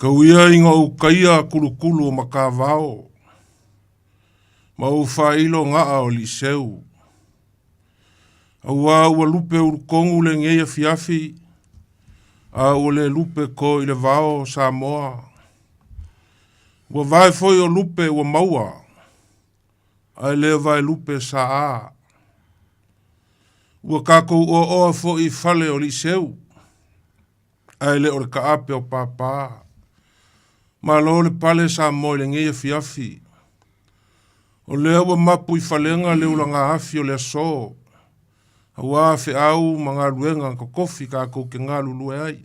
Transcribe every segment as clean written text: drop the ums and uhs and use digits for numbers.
Kauia inga o kaia kulukulu o makavao. Ma o whailo ngaa o li seu. Aua ua lupe urukongu le ngeia fiafi. A ua le lupe ko i le vao Samoa. Ua vai foi o lupe ua maua. Ai le vai lupe saa. Ua kako ua oa fo i fale o li seu. Ai le ore ka ape o papa. Ma lo le pale Samoa le ngeia fiafi. O lea ua mapu i falenga le ulanga afi o le so. Awa fe au mga luenga ka kofi ka kou ke ngā lulue ai.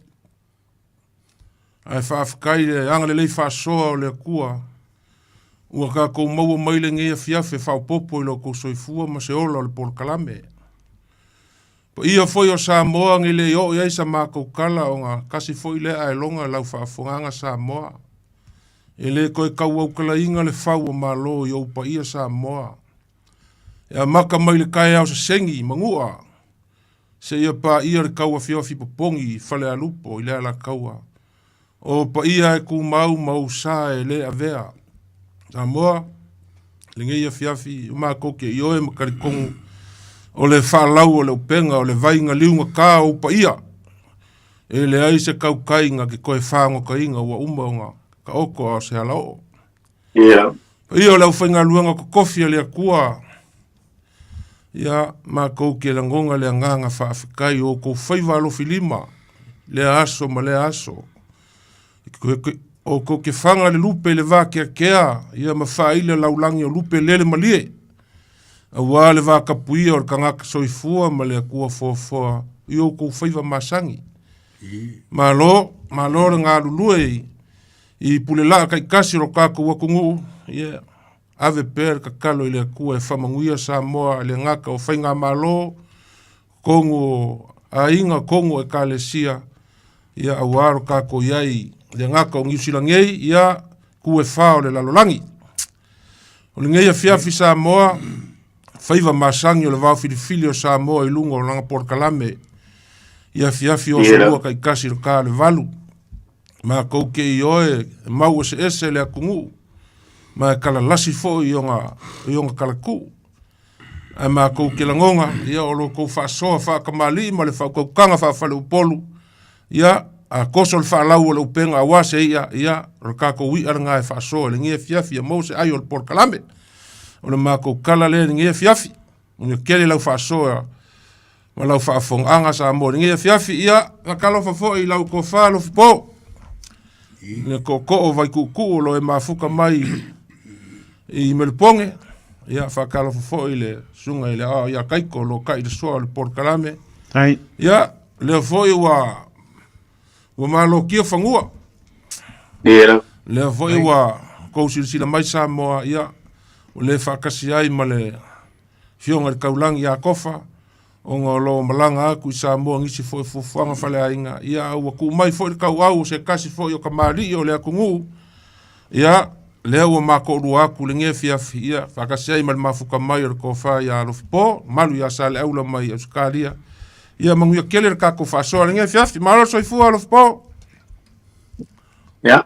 Ai whaafikai le anga le lei whaasoa o le kua. Ua ka kou maua maile ngia fiafe whaupopo i lo kou soifua ma se ola o le polo kalame. Po ia foi o Samoa ngi le o iai sa mā kou kala o ngā kasi foi le ai longa lau whaafonganga Samoa. E le koe kau au kala inga le whau o mā lo i aupa ia Samoa. Ia maka mai le kai au se sengi, mangua. Se ia pa ia le kaua fiofi popongi, fale alupo, i lea la kaua. O pa ia e ku mau sa e le avea. Samoa, le ngeia fiafi, uma koke i oe makarikongu. O le whaalau o le upenga, o le vainga liunga ka o pa ia. E le ai se kau kainga ki koe whaango kainga ua umaunga, ka oko a se halao. Ia. Ia o le uwhainga luenga ko kofi a lea kua. Ia, ma kou ke langonga le nganga whaafikai o kou whaiva alofi lima, le aso ma le aso. O kou ke whanga le lupe le vā kea, ia ma whaile laulangi o lupe lele malie. A wā le vā kapuia o le kangaka soifua ma le kua fōfoa, i o kou whaiva masangi. Ma lo le ngā lulue i pule laa kai kasi ro kako wakungu, ia. Ave per ka kalo i le kua e whamanguia Samoa le ngaka o whainga malo, kongo a inga kongo e ka le sia, ia awaro kako iai le ngaka o ngiusilangei, ia kua e whao le lalolangi. O le ngeia fiafi Samoa, whaiva masangi o le vau filifili o Samoa i lunga o langa porkalame, ia fiafi o salua kai kasi ro ka le valu. Ma kouke i oe, mau se ese le akungu, ma kala lasi fo i onga kala ku. Ai ma kou ke langonga, ia o lo kou whaasoa whaakamali, ma le whau kanga whaafale upolu, ia a koso le whaalau o le upenga a wase ia rakako wi aranga e whaasoa, le ngia fiafi a mose ai o le por kalame. O le ma kou kala le ngia fiafi, unga kere lau whaasoa, ma lau whaafong anga sa mo, ngia fiafi ia, na kalo whafo i lau ko whaalo fipo. Ngia ko o vai kuku lo e mafuka mai, i meliponge, ia whakalo fo i le sunga i le ia kaiko lo kai le soa le por kalame. Ia, le fo i wa malo kia whangua. Le fo i wa kousilisila mai Samoa, ia, o le whakasi ai ma le fionga le kaulangi a kofa, o ngā lo malanga aku i Samoa ngisi fo i fufuanga whale ainga, ia, ua ku mai fo i kau au se kasi fo i o kamari o le akungu, ia, lea ua makoru aku le nge fiafi ia whakasei ma le mafuka mai o le kofa ia alofi po, malu ia sa le aula mai au skaria. Ia manguia kele le kako whaasoa le nge fiafi, malo soifua alofi po. Ia,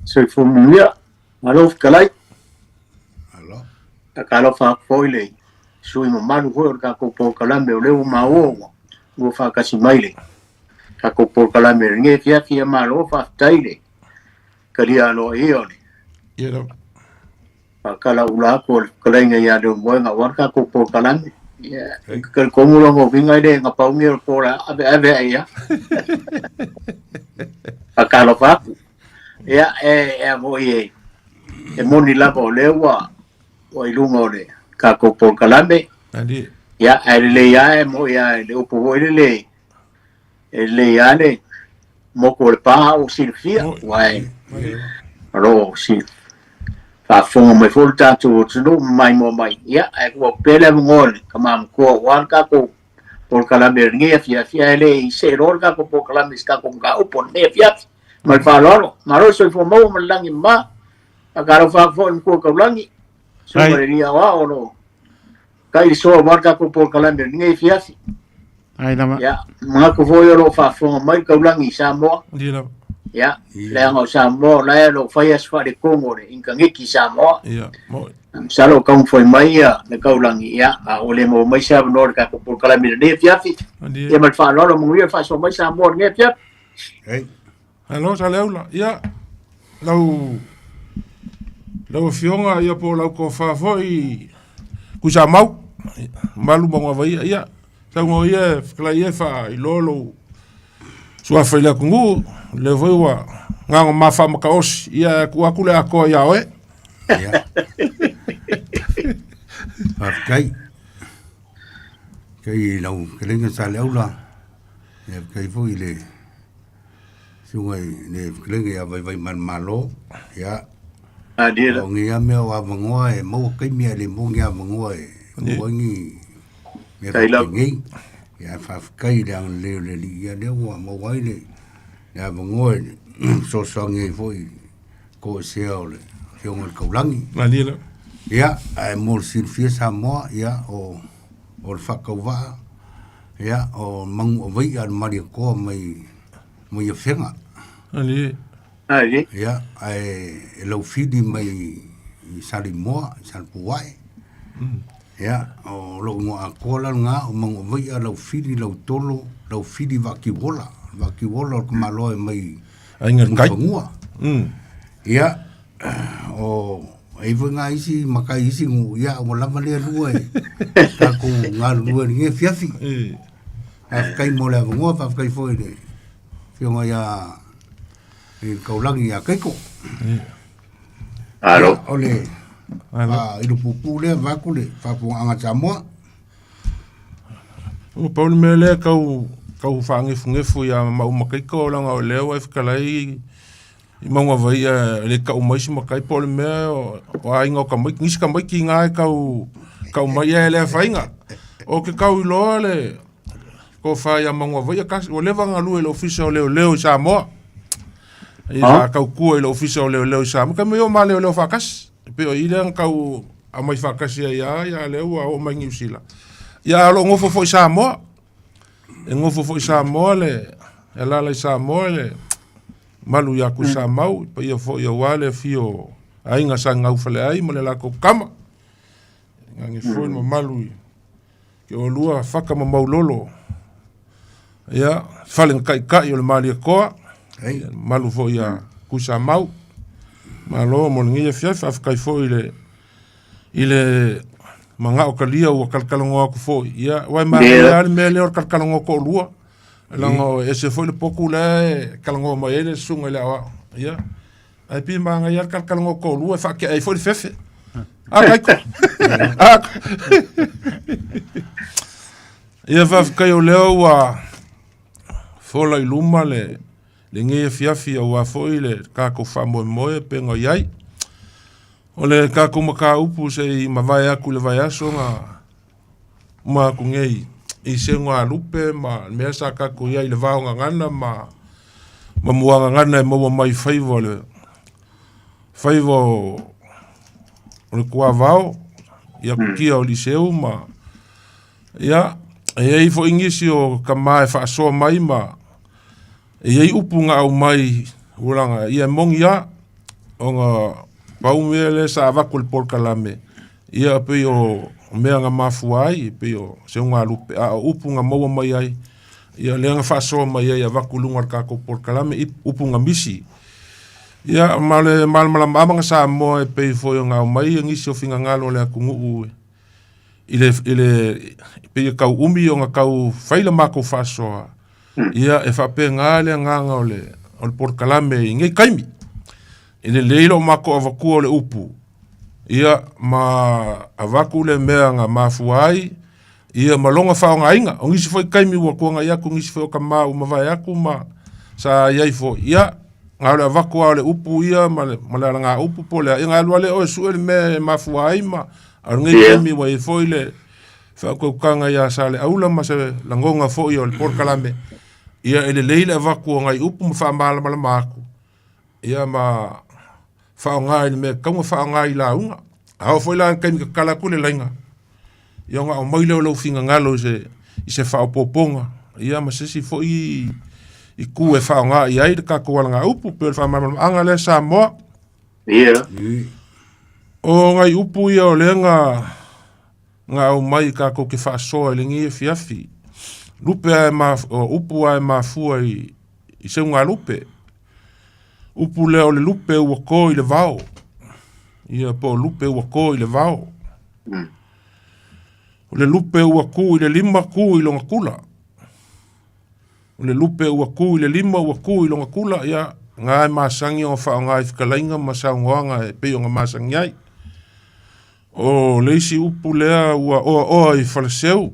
soifua mungia, alofi kalai. Alo. Kalo whaakfoi le, sui ma malu hoi o le kako po kalame o leo maoa, ua whakasi mai le. Kako po kalame le nge fiafi ia malo whaafitai le, kalia alo e o le. Ia kala ula ko kalainga ya do moenga warka ko po kalame ya kal komulo ngo vinga de nga paumi ko la ave ya akalo fa ya mo ye moni la po lewa o ilungo le ka ko po kalame andi ya ele ya mo ya le upo ele ya le mo ko pa o silfia wai ro si fa fonga mai fol tatu tunu mai mo mai ya ai ko pele ngol kama ko wan ka ko por kala bernia fia ele se rol ka ko por kala miska ko ka upon ne fia mal fa loro maro so fo mo langi ma agaro fa fon ko ka langi so beria wa o no kai so war ka ko por kala bernia fia ai dama ya ma ko fo yo fa fonga mai ka langi sa mo ya le ngo Samoa le lo fai as fa de Kongo in kangiki Samoa ia mo salo kang foi mai le kaulangi ya o le mo mai sa no ka por kala mi de fiafi e mal fa lo mo ia fa so mai Samoa nge fiaf Ei, hello sa leula ia lau fionga ia po lau ko fa foi ku sa mau malu mo vai ia sa ngo ia kla ia fa i lolo sua fa la kungu le voi wa nga ma fa ma kaos ia ku akule ako ia oe ia. Kai. Kai lau kelenga sa leula. Ya kai foi le. Sungai ne kelenga ya vai man malo ya. dia Ngia me wa mangoi mo kai me le mo ngia mangoi. Mo ngi. Kai lau. Ngi. Ya fa kai dang le ya le wa mo wai le. Ya mangoi so ngi foi ko seo le. Fiong kaulangi. mali la Ya, mol silfia Samoa ya o whakauwa ya o mang o vai al mari ko mai fenga ali ali ya lo fidi mai Salimoa Salpuai ya o lo ngo akola nga o mang o vai lo fidi lo tolo lo fidi vakiwola ko malo mai ainga kai ya o ai vanga isi maka isi ngu ya o lama le lua ta ku nga lua ni fiafi kai mo la ngo fa kai foi de fio ya e kaulangi ya kai ko alo ole ilu pupu le va ku le fa pu anga Samoa o paul mele kau fangi fungefu ya mau makai ko langa o leo e fikalai I maunga vai le ka umaisi makai pole mea o ainga o kamai, ngisi kamai ki ngai kau mai e le whainga. O ke kau iloa le ko whai a maunga vai a kasi, o lewa ngalu e le ofisa o leo I Samoa. I a kau kua e le ofisa o leo I Samoa, ka meo ma leo whakas. Peo I le kau a mai whakasi a ia leo a o mai New Zealand. Ia alo ngofo fo I Samoa. E ngofo fo I Samoa le, e lala I Samoa le, malu ya ku sa mau pa ia fo ia wale fio ainga sa ngau fale ai mo le la ko kama ngangi fo mo malu ke o lua faka mo maulolo ia fale kai o le mali ko malu fo ia ku sa mau malo mo ngi fia fa kai fo ile manga o kalia o kalkalongo ko fo ia wai ma ia me le o kalkalongo ko lua lango ese foi le poku le kalango mo ele sunga le awa ia ai pi manga ia kalango ko lu fa ke ai foi fefe ai ko ia va kai o leo wa fola iluma le nge fiafi wa foi le ka ko fa mo pe ngo yai o le ka ko maka upu se ma vai aku le vai asonga ma ku ngei I se ngā lupe, ma mea sa kako ia I le vaonga ngana, ma muanga ngana e maua mai whaiva o le kua vao, ia kukia o liseu, ma ia, e ei fo ingisi o ka mae whaasoa mai, ma e ei upu ngā au mai uranga, ia mongi ia, o ngā paumea le sa avaku le polkalame, ia pe o mea nga mafuai pe o se nga lupe a upu nga maua mai ai ia le nga faso mai ai vakulunga ka ko por kalame upu nga misi ia mala mama nga sa mo pe fo nga mai ngi so finga ngalo le kungu ile pe ka umi nga ka faila mako faso ia e fa pe ngale nga ole o por kalame ngi kaimi ile leilo mako avaku le upu ia ma avaku le mea nga mafuai ia malonga whaonga inga o ngisi foi kaimi ua kuanga iaku ngisi foi o ka maa umawai aku ma sa iai fo ia ngā le avaku au le upu ia ma le ngā upu po le ia ngā lua le oe sue le mea mafuai ma ar ngai kaimi wa i foi le whaokukanga ia sa le aula ma se langonga foi o le porkalame ia ele leile avaku o ngai upu ma whaamala malama aku ia ma whaonga i me kaunga whaonga i la unga. Hau foi la kaimi ka kala kule lainga. Ia ngā o maile o lau finga ngalo i se whaopoponga. Ia ma sesi foi I ku e whaonga i aire ka kua nga upu, pe le whamamanga le Samoa. Ia. O ngai upu ia o le nga au mai ka ko ke whaasoa le ngi e fiafi. Lupe ai upu ai mafua i se unga lupe. Upu le o le lupe ua ko i le vao. Ia po lupe ua ko i le vao. O le lupe ua ku i le 5 ku i longa kula. O le lupe ua ku i le 5 ua ku i longa kula. Ia ngai masangi o whaonga i whikalainga masaungoanga e peo nga masangi ai. O leisi upu lea ua oa i whaleseu.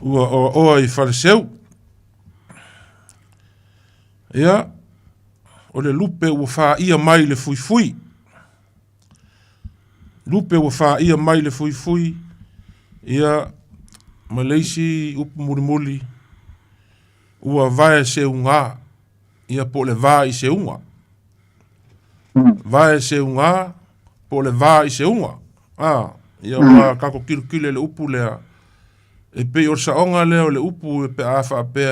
Ua oa i whaleseu. Ia, o le lupe ua wha ia mai le fui fui. Lupe ua wha ia mai le fui fui. Ia, ma leisi upu murimuli. Ua vae se unga. Ia po le va i se unga. Vae se unga. Po le va i se unga. Ia ua kako kirukile le upu lea. E pe o saonga lea o le upu e pe awha pe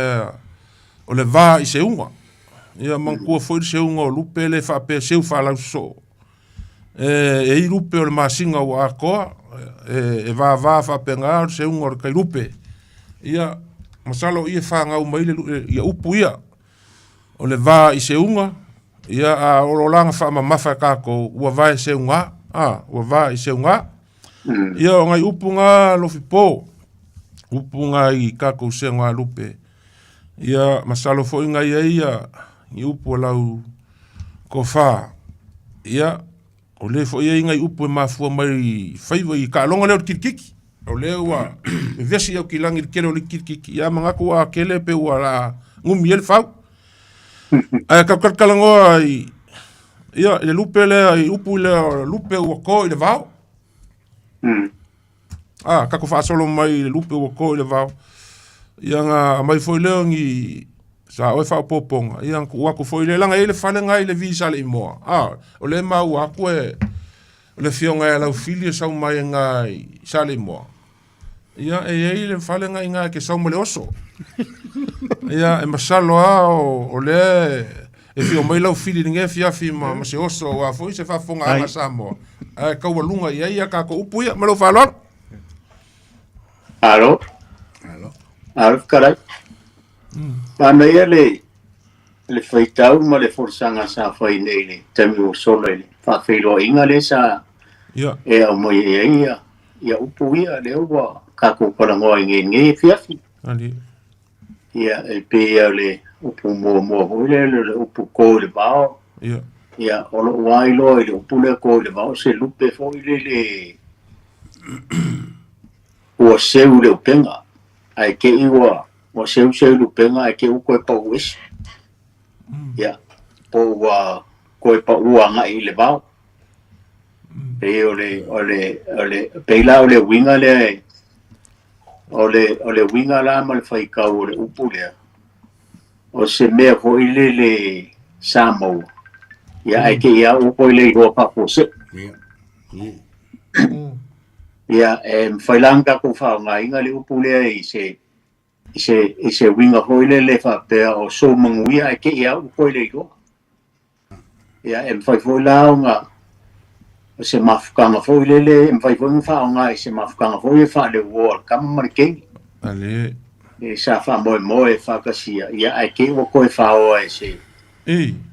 o le va i se unga. Ia mankua foi se unga o lupe le wha pe seu whalau so. E i lupe o le masinga o akoa. E va wha pe ngā o se unga o le kai lupe. Ia masalo ia wha ngau maile ia upu ia. O le va i se unga. Ia a orolanga wha mamafa kako ua vai se unga. Ua vai se unga. Ia o ngai upu ngā lofi po. Upu ngai kako se ngā lupe. Ia masalo fo inga ia i upu lau ko wha. Ia o le fo ia inga i upu e mafua mai whaiva i ka longa leo kirikiki. O leo ua vesi au ki langi kere o li kirikiki. Ia mangaku a kele pe ua la ngumi ele whau. Ai kakarkalangoa i ia le lupe lea i upu lea lupe ua ko i le vau. Kako whaasolo mai le lupe ua ko i le vau. Ia ngā mai foi leo ngi sa oe whao poponga. Ia uaku foi le langa ele whale ngai le visa le imoa. O le mau aku e le fionga e lau fili sau mai ngai sa le imoa. Ia e le whale ngai ngai ke sau male oso. Ia e masalo o le e fio mai lau fili ninge fiafi ma se oso wa foi se whafonga anga Samoa. Kaua lunga ia kako upu ia malo whalor. Alo. Karai. Pana ia le whaitau ma le forsanga sa whai nei le tami o sola le whawhelo inga le sa e au mai ia upu ia le ua kako parangoa nge fiafi. Ia e pe ia le upu mua hoi le upu ko le bao. Ia olo wailo le upu le ko le bao se lupe foi le ua seu le upenga. Ai ke iwa o seu lupenga ai ke uko e pa uesi. Ia, po ua koe pa uanga i le bao. Pe ole peila ole winga le ole winga la ma le whaikau ole upu lea. O se mea ko ile le Samoa. Ia ai ke ia uko ile i roa papo se. Ia mwhailanga ko whaonga inga le upu lea i se winga hoile le whapea o so manguia ai ke ia uko ile i roa. Ia mwhaifoi lao nga se mafukanga foile le mwhaifoi mwhaonga i se mafukanga foile wha le uoa kama marikengi. E sa wha moe whakasia. Ia ai ke uko e whaoa e se.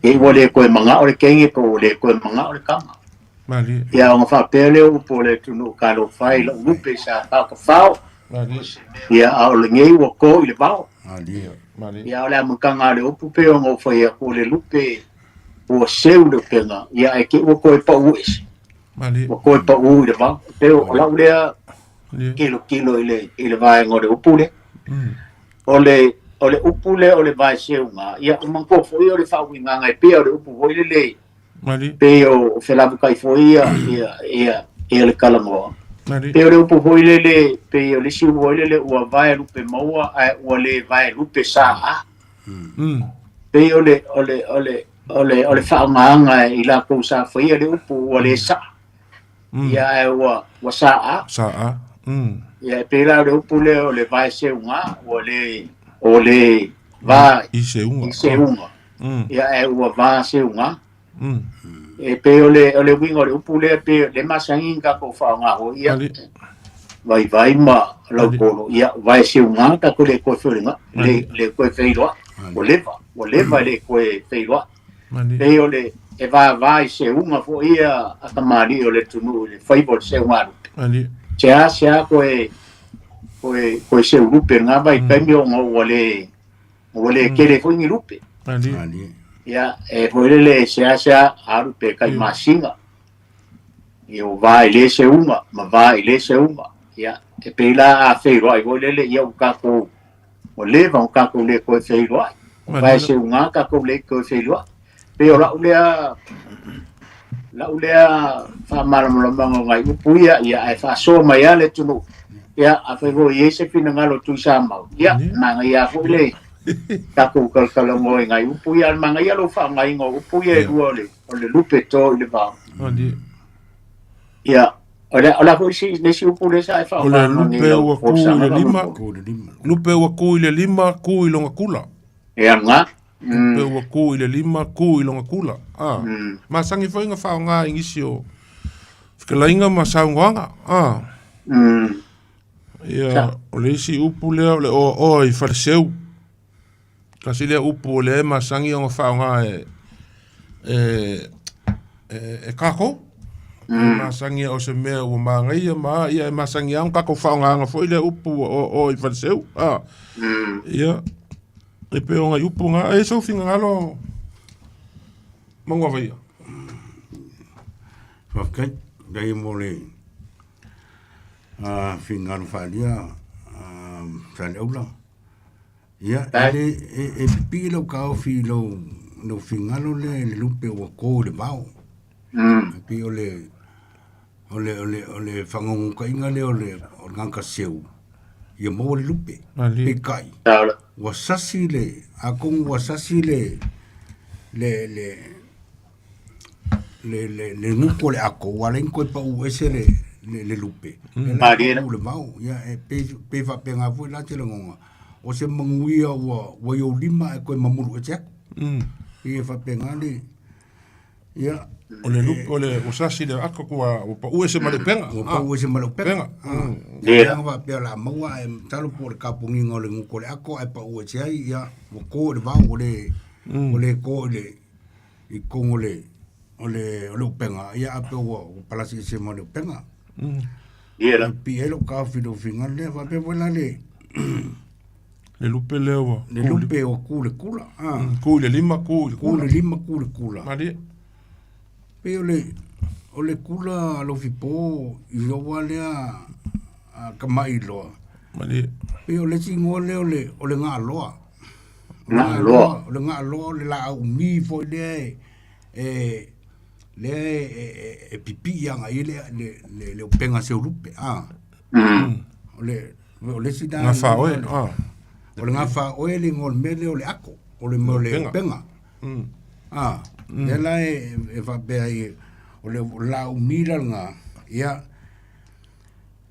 Ke ua le koe manga o le kengi po le koe manga o le kama. Ia o whapea le upo le tunu kalo whai la upe sa whakawhao. Ia au le ngei ua ko i le bao. Ia o le amukanga le upu peo ngō whai a ko le lupe ua seu le penga. Ia ai ke ua koe pa uesi. Ua koe pa u i le bao. Peo o lau lea kilo i le vai ngō le upu le. O le upu le o le vai seu ngā. Ia o mangko fwoi o le whauinga ngai pia o le upu hoi le pe o whelavu kai fwoi ia le kalangoa. Pe o le upu hoi le pe o le siu hoi le ua vai lupe maua ua le vai lupe saa. Pe o le whaungaanga i la kou sa fwoi le upu ua le saa. Ia e ua saa. Ia pe la le upu le o le vai seu ngā ua le o le va I se unga. i se unga. Mm. Ia e ua va se unga. Mm. E pe o le winga o le upu le pe le masangi ka ko whaonga ho ia. Ali. Vai ma lau Ali. kono. Ia vai se unga ka ko le koe whiringa. Le koe whiroa. O leva le koe whiroa. Mani. Pe o le e vai se unga fo ia a tamari o le tunu le whaibol se unga. Ali. Sea koe se urupe nga vai kaimi o ngau wale kere fo ingi rupe. Ali. Ia e hoerele sea aru pe kai masinga. I o vai le se unga, ma vai le se unga. Ia e peila a wheiroa i hoerele ia o kako o leva o kako le koe wheiroa. Vai se unga kako le koe wheiroa. Pe o lau lea whamaramulamanga ngai upuia ia e whasoa mai ale tunu. Ia a whaivo i ese whina ngalo tui sa mau. Ia nanga ia hoele. Kako kalkalango ngai upuia manga ia lo wha ngai ngo upuia e rua o le lupe to i le vau. Ia ola ko si upu le sa e wha. O le lupe ua ku i le lima. Lupe ua ku i le lima, ku i longa kula. Ia nga. Lupe ua ku i le lima, ku i longa kula. Masangi whainga whao ngā ingisi o whikalainga ma saungoanga. Ia o le isi upu lea o le o i whareseu. Kasi lea upu o le masangi o whao ngā e kako. Masangi o se mea ua maangai ma ia e masangi ang kako whao ngā fo i lea upu o i whareseu. Ia e peo ngai upu ngā e sau whinga ngalo maunga vai. Whafkai, gai mo le whinga whalia whale aula. Ia, e pipi lau kao whi lau whinga le lupe ua kou le mau. Pi o le whangongu ka inga le o nganga seu. Ia mo le lupe. Pe kai. Wasasi le, akong wasasi le nguko le ako, wala inko pa uese le lupe. Le mau, ia pe whape ngā fui la te langonga. O se manguia wa yo lima e koe mamuru e teako. Ia whape ngā le, ia. O le lupe, o le wasasi le ako kua pa uese ma le penga. O pa uese ma le penga. Ia whape la maua e talo po le kapungi ngā le nguko le ako, e pa uese ai, ia, wa ko le vau, o le ko le, i kongo le, o le upenga, ia ape ua palasi se ma le upenga. Ia. Pi elo ka whido whinga le, whape wala le. Le lupe le ua. Le lupe o ku le kula. Ku le lima, ku le kula. Ku le lima, ku le kula. Mari. Pe o le kula lo fipo, i loa lea kamai loa. Mari. Pe o le singo le o le ngā loa. Ngā loa. O le ngā loa, le la au mi fo le le pipi anga i le upenga se urupe. O le sida. Ngā whaoe. O le ngā whaoe le ngol mele o le ako. O le upenga. Le la e whapea i o le lau mira ngā. Ia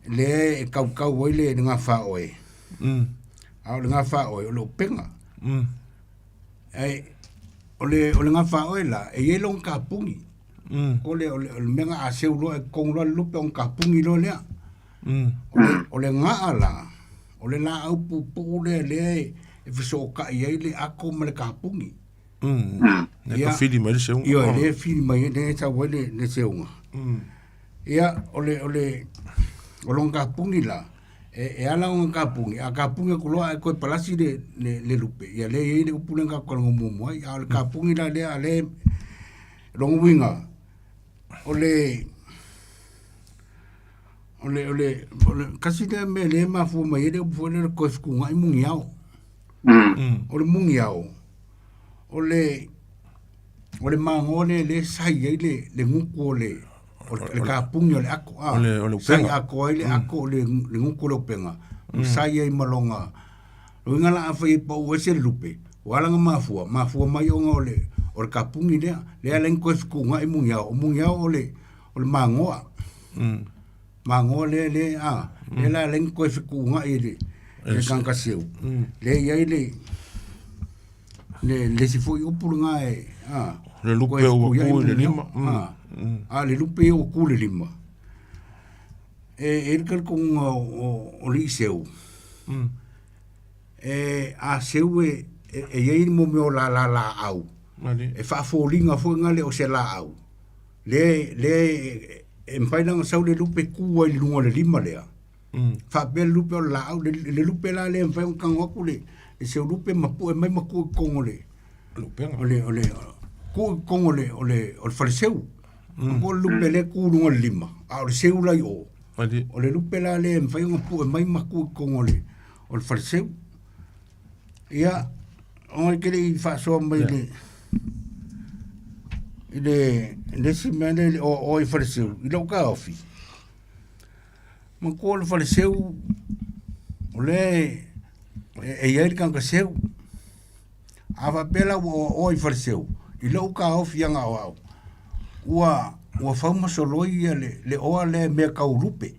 le e kau wai le ngā whaoe. O le ngā whaoe o le upenga. O le ngā whaoe la e yelong ka pungi. O le menga a seu loa e kong loa lupe on ka pungi loa lea. O le ngā la, o le la au pupu le e fiso ka i le ako ma le ka pungi. Ne ka whiri mai le seunga. Ia, le whiri mai ne ta wai le seunga. Ia, o long ka pungi la, e ala on ka pungi. A ka pungi ko loa e koe palasi le lupe. Ia, le e le upule ka kolango mumuai. A le ka pungi la le longo winga. O le kasi de me le ma fu mai de fu le ko sku ngai mungi au. O le mungi au. O le mangone le sai le nguko le ka pungi le ako. O le sai ako le ako le nguko le penga. Sai ai malonga. O ngala afa i pa o se lupe. Wala nga mafua mai o ngole. O le kapungi lea, lea len koe fiku ngai mungi au o le mangoa. Mangoa le la len koe fiku ngai le kanga seu le ia le si foi upulunga le lupe o ku le lima le lupe o ku le lima e kal kong o li seu a seu e ia mo me o la au e fa folinga fo ngale o se la au le e mpainanga sau le lupe ku ai lunga le lima lea fa bel lupe o la au le lupe la le mfai un kangoku le se lupe mapu e mai maku kongole ole ku kongole ole fariseu ko lupe le ku lunga le lima a ole seu la yo ole lupe la le mfai un mapu e mai maku kongole ole fariseu ia o kele fa so mai le si mene o fariseu i lo ka ofi man ko le fariseu ole ia kan ka seu ava bela o fariseu i lo ka ofi anga o ua fama soloi le o le me ka urupe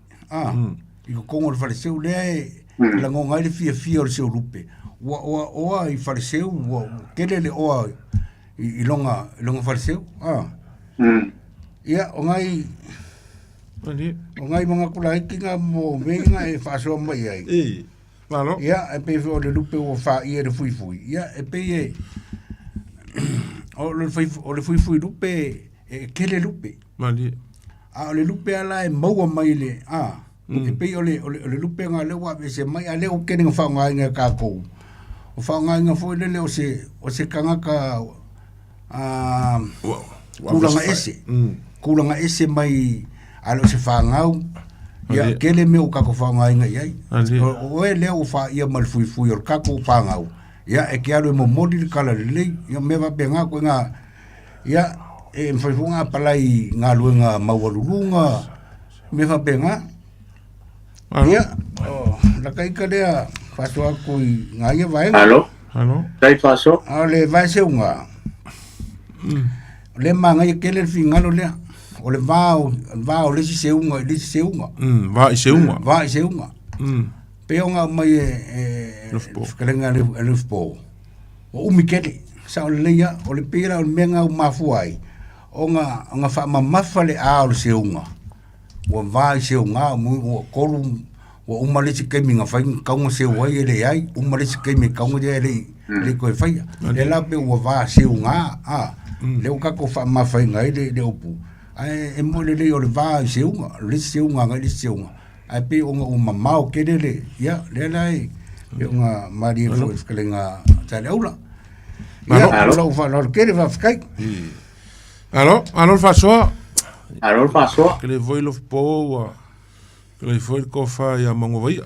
i ko le fariseu le la ngonga le fia o seu rupe o i fariseu kele le o i longa fariseu ia o ngai mga kulai kinga mo venga e faso mai ai ia e pe o le lupe o fa ia le fui ia e pe o le fui lupe e kele lupe o le lupe ala e maua mai le e pe o le lupe nga le wa se mai ale o kene nga fa ngai nga ka ko o fa ngai nga foi le o se kanga ka kulanga ese mai alo se fangau ya kele me o kako fanga inga ai o ele o fa ia mal fui o kako fangau ya e que alo mo modi kala le ya me va penga ko nga ya e foi funga palai nga luenga mawalulunga me va penga ya la kai kadea faso ko nga ia vai allo dai faso ale vai se unga le manga ia kele fingalo le o le vao le seunga va i seunga pe onga mai kalenga le fpo o umikele sa o le ia o le pera o menga o mafuai onga fa mamafa le a o seunga o va i seunga o kolum o umale se kemi nga fa kaunga se wai le ai umale se kemi kaunga le ko fa le la pe o va seunga le o kako fa mafa ngai le opu e mo le o le va seunga ngai le seunga ai pe o mamau ke le ya le lai nga maria fo skalenga tale aula ya lo fa lo ke le va fkai alo fa so que le voi lo po que le foi ko fa ya mango vai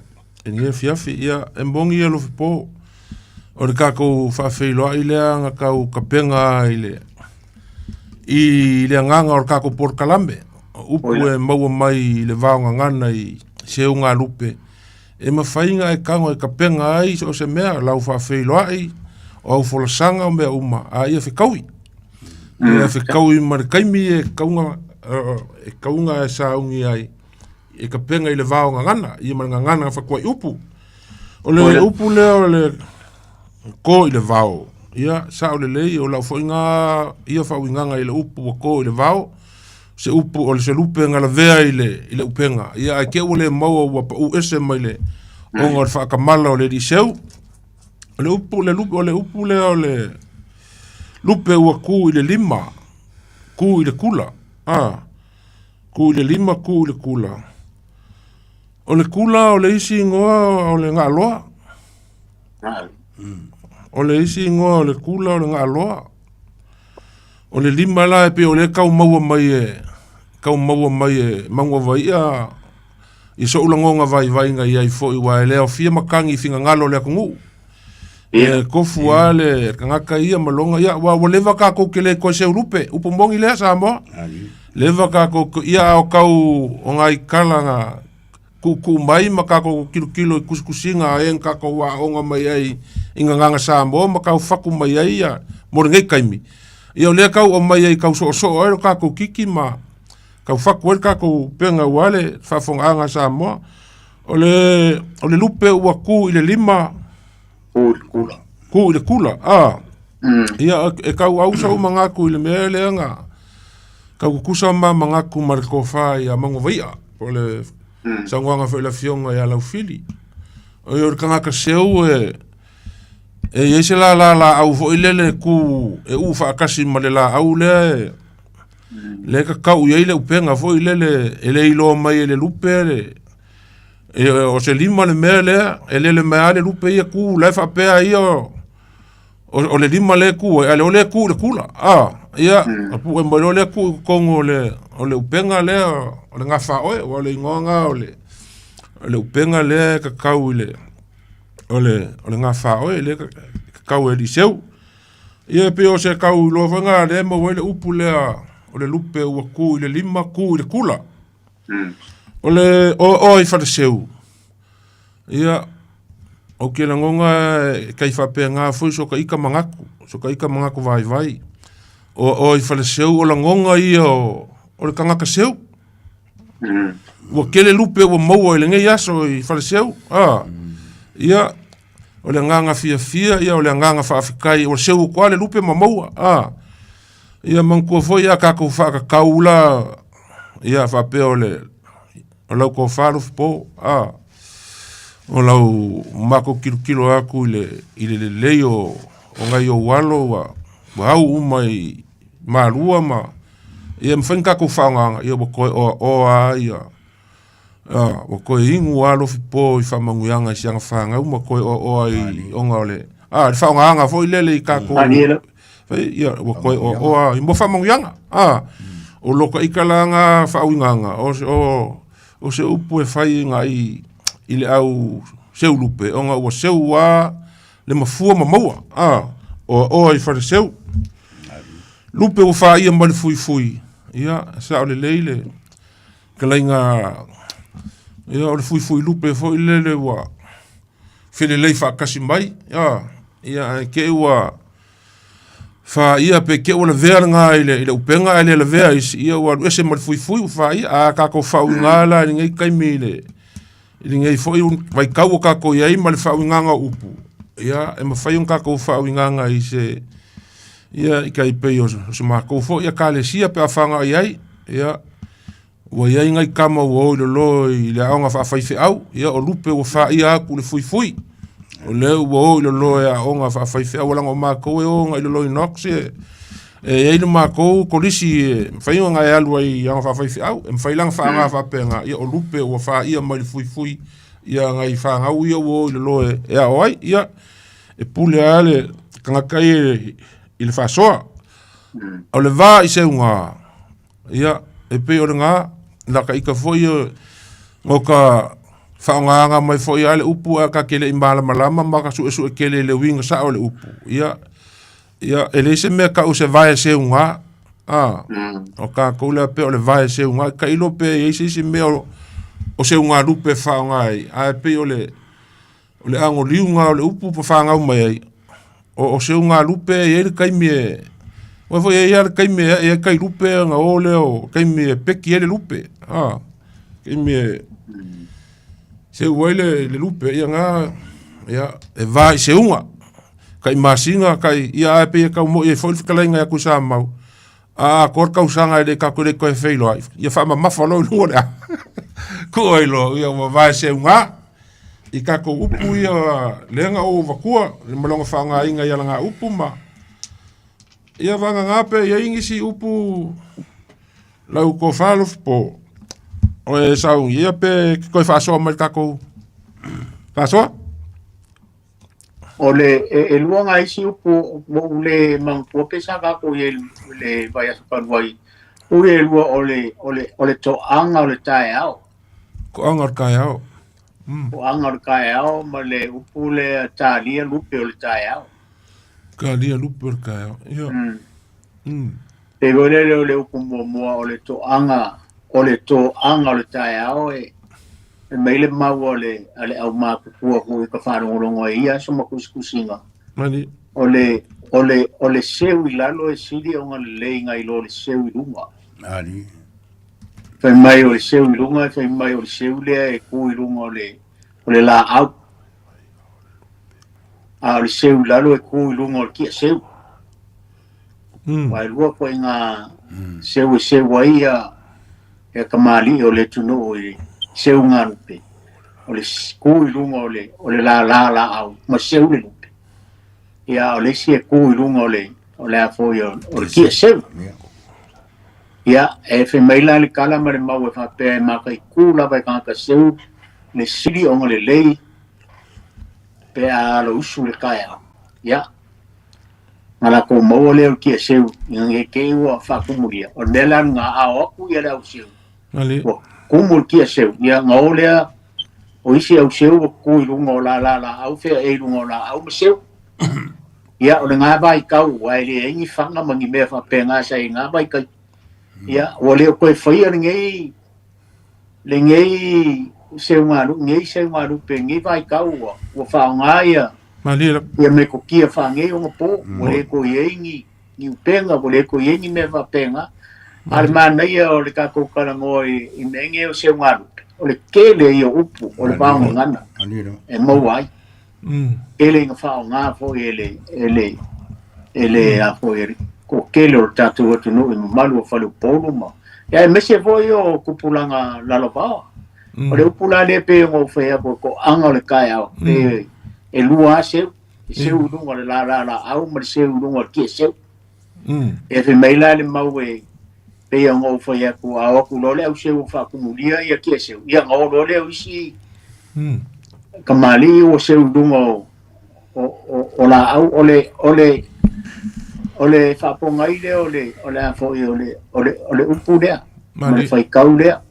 e fiafi ya embongi lo po o le kako fa fe lo ile nga ka kapenga ile i le nganga o kako por kalambe upu e mau mai le vaonga ngana i seunga lupe e mawhainga e kango e kapenga ai o se mea lau whawhelo ai o au folasanga o mea uma a ia whikaui ia whikaui marikaimi e kaunga e saungi ai e kapenga i le vaonga ngana i maranga ngana whakua i upu o le upu leo le ko i le vao ia sa o le lei o lau whainga ia whawinganga i le upu o ko i le vao se upu o le se lupe ngala vea i le upenga ia ai ke ule maua ua pa u ese mai le onga o le whaakamala o le di seu o le upu le lupe ua ku i le lima ku i le kula ku i le lima ku i le kula o le kula o le isi ingoa o le ngā loa o le isi ingoa o le kula o le ngā loa o le lima la e pe o le kau maua mai e mangua vai i so ulangonga vai nga i ai fo i wa e leo fia makangi finga ngalo le akungu e kofu ale kangaka ia malonga ia wa leva ka ko kele ko se urupe upumbongi le sa mo leva ka ko ia o kau o ngai kalanga ku mai makako kilo kuskusinga en ka ko wa onga mai ai inga nganga sa mo makau faku mai ai ia mo ngai kaimi ia le kau o mai ai kau so o ka ko kiki ma kau faku ka ko penga wale fa fonga sa mo O le lupe ua ku i le lima. Kula. Ku i le kula, Ia e kau au sa mangaku i le mea leanga. Kau kusa mangaku ma le kofa i a mango vaia. O le sanguanga whaila fionga i a lau fili. O i kangaka seu e se la au fo ilele ku e u whaakasi ma le la au le le ka kau i le upenga fo ilele e le ilo mai e le lupe le o se lima le mea le le mea le lupe ia ku le whapea ia o le lima le ku e le o le ku le kula ia apu e mo le ku kongo o le upenga le o le ngafa o le ingonga o le upenga le ka kau i le o le ngafa o le kau e di seu ia pe o se kau lo vanga le mo le upu le o le lupe ua ku i le lima ku i le kula o le o i fa seu ia o ke la ngonga kai fa pe nga foi so ka ika mangaku vai o i fa seu o la ngonga i o le kanga seu o ke le lupe o mo le ngai aso i fa seu ia o le nganga fia ia o le nganga whaafikai o seu kua le lupe mamaua ia mangkua foi ia kako whakakaula ia whapea o lau ko whalu po o lau mako kilo aku i le lei o ngai o walo wa hau umai marua ma ia mwhenka ko whaonganga ia wakoe o ia o koe ingu walo fipo i whamanguyanga i sianga whanga uma koe o ai onga ole le whaonganga fo i lele i kako ia o koe o i mo whamanguyanga o loka ikalanga whaunganga o se upu e whai nga i le au seu lupe onga ua seu wa le mafua mamaua o i whare seu lupe o wha ia mali fui ia sa o le leile kalainga ia o le fui lupe fo i lele wa fele lei whaakasi mai ia ke ua fa ia pe ke o le vea nga i le upenga i le vea ia ua ese mal fui fa ia a kako whaunga la i ngai kaimi i ngai fo i vai kau o kako iai ma le whaunga upu ia e mawhai un kako whaunga i se ia i kai pe o se mako fo ia ka le sia pe a whanga iai ia ua iai ngai kama ua o lo i le aonga whaafaife au ia o lupe o wha ia aku le fui o leu o lo e aonga whaafaife au langa o mako e o ngai lo i noxe e le mako kolisi whai o ngai alua i aonga whaafaife au e mwhai langa whaanga whaapenga ia o lupe o wha ia mai le fui ia ngai whaanga au ia o lo e aoai ia e pule ale kangakai i le whaasoa o le vā i se unga ia e pe o le ngā laka ika foi o ka whaonganga mai foi ale upu a ka kele i malama ma ka su e kele le winga sa o le upu ia e le se mea ka o se vai se unga o ka koula pe o le vai se unga ka ilo pe e se mea o se unga lupe whaongai a pe o le ango liunga o le upu pa whaongau mai ai o se unga lupe e le kaimi o foi e ia kaimi e kai lupe nga ole o kaimi peki ele lupe kaimi se uele le lupe ia nga ia e vai se unga kai masinga kai ia pe ka mo e foi fikalenga ya kusa mau kor ka usanga le ka kore ko e feilo ai ia fa ma falo lu le ko ilo ia vai se unga i ka ko upu ia lenga o vakua le malonga fanga inga ia nga upu ma ia vanga ngape ia ingisi upu lau ko falo po o e sau ia pe ko fa so mal kako fa so ole e luanga isi upu le mang po pe sa kako le vai a parwai ule lua ole to anga ole tai au ko anga kai au o anga kai au ma le upu le talia lupe ole tai au Kalia luper kaya. Ia. E vole le upu mo ole to anga ole tai au e meile mau ole ale au ma ku ko ka fa rongo ia so ma kuskusinga. Mani. Ole seu ilalo e sidi o le ngai lo le seu ilunga. Ali. fai mai o le seu I lunga fai mai o le seu lea e ku I lunga o le la au a o le seu lalo e ku I lunga o le kia seu wai lua koe ngā seu e seu ai e kamali o le tunu o I seu ngā lupe o le ku I lunga o le la au ma seu le lupe ia o le si e ku I lunga o le a foi o le kia seu ia e fe mai la le kala ma le mau e whapea e maka I ku lava I kaka seu le siri o le lei pe a lo usu le kaya ia ngala ko mau le o kia seu nge ke ua whakumuria o nela ngā a oku ia le au seu kumul kia seu ia ngau lea o isi au seu o ku I lunga o la au fea e lunga o la au ma seu ia o le ngā bai kau wai le ingi whanga mangi mea whapea ngā sai ngā bai kai ia o le o koe whaia le ngei seu ngā rupe ngei vai kau o whao ngā ia me ko kia whangei o ngā pō o le ko iengi ni upenga o le ko iengi mea whapenga ale mana ia o le kako karango I menge o seu ngā rupe o le kele I o upu o le whao ngana e mau ai ele ngā whao ngā fo ele a fo ko kele o tatu o tunu I malu o whalu polo ma ia e mese fo I o kupulanga lalopao o le upula le pe o whea ko anga o le kai au pe e lua seu seu lunga le la au ma seu lunga ki seu e fe maila le mau pe o ngo whea ko a o ku lole au seu fa kumulia ia ki seu ia ngo lole au isi kamali o seu lunga o la au ole fa ponga ile ole a fo ole upu lea ma le fai kau lea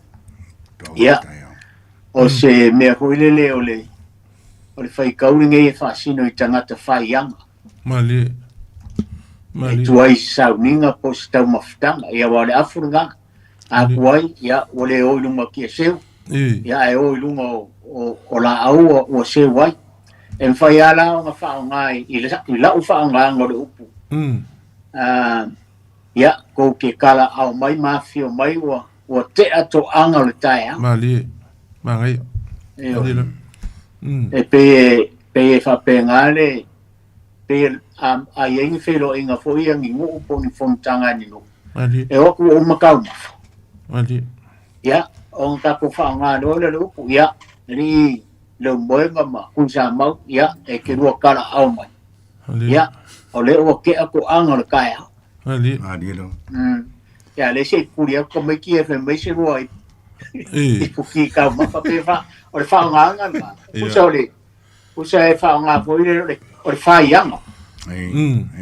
ia o se mea hoilele ole fai kau nge e fa sino I tangata fai anga mali tuai sauninga po se tau mafutanga ia wale afuranga a kuai ia ole oilunga kia seu ia e oilunga o la au o seu wai en fai ala o nga whao ngai I lau whao ngai ngore upu ia ko ke kala au mai mafio mai o te ato anga o le tae mali mangai e pe fa pengale pe a yengi felo inga fo ia ngi ngu po ni fontanga ni no e o ku o makau ia o ta ko fa nga no le upu ia ni le moenga ma ku sa mau ia e ke ro kala au mai ia o le o ke ako anga le kai ia le se kuria ko me ki e fe me se ro ai e puki ka ma fa pe fa o le fa nga nga ma ku sa e fa nga po ile o le fa yanga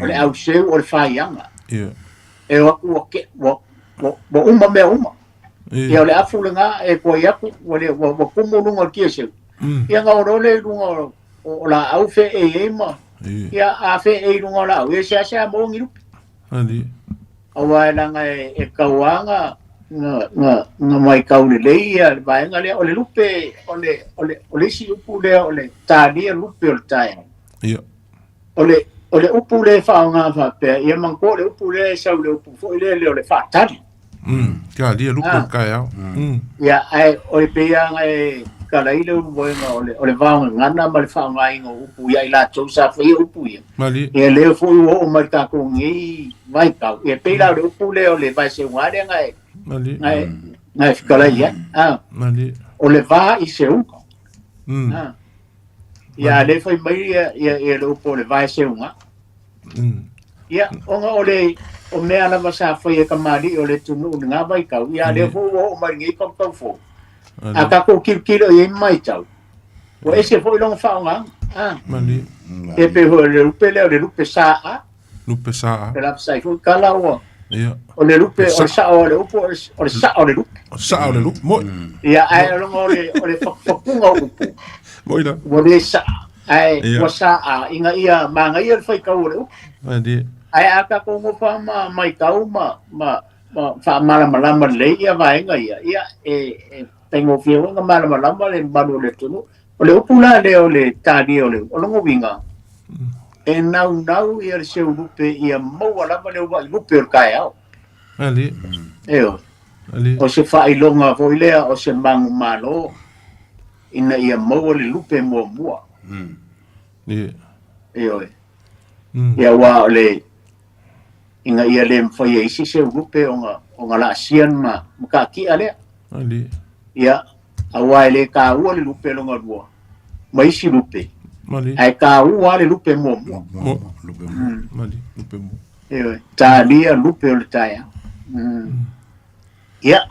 o le au se o le fa yanga e o ku ke wo uma me uma e o le afu nga e ko ia ku o le wo kumu lunga ki se ia nga o le lunga o la au fe e ma ia a fe e lunga la o se mo ngiru awa nga e kawanga nga mai kaule leia vai nga le ole lupe ole si upu le ole tani lupe o tai ole upu le fa nga fa pe ia manko le upu le sa le upu fo le ole fa tani ka dia lupe kai au ia ai ole pe nga e kala ile uboenga ole va nga na mal fa nga ingo upu ia ila tso sa fa upu ia e le fo o mai ta ko ngi vai ka e pe la le upu le ole vai se nga nga ngai kala ia ole va I se u ia le foi mai ia le upu le vai se nga ia onga ole o mea na masa foi e kamali ole tunu nga vai ka ia le fo o mai ngi ko ko fo a ka ko kilo e mai tau o ese foi long fa nga e pe ho le lupe sa pe la sai foi kala o le lupe o sa o le upo o sa o le lupe mo ia ai long o le fakunga upu mo ila o le sa ai o sa a inga ia manga ia foi ka o le upu ai aka ko mo fa mai kau ma fa mala le ia vai nga ia e tengo fio nga mala le balu le tunu o le upula le o le tani o le o longo winga e nau ia se lupe ia mo wala le lupe o kai au ali eo o se whailonga foi lea o se mangu malo ina ia maua le lupe mua. Oi. Ia wa le inga ia le mwhai isi se lupe o ngā la asian ma ka ki alea. Ia awa le ka ua le lupe longa rua. Ma isi lupe. Ai ka ua le lupe mua. Lupe mua. Oi. Tā lia lupe o le taia. Ia.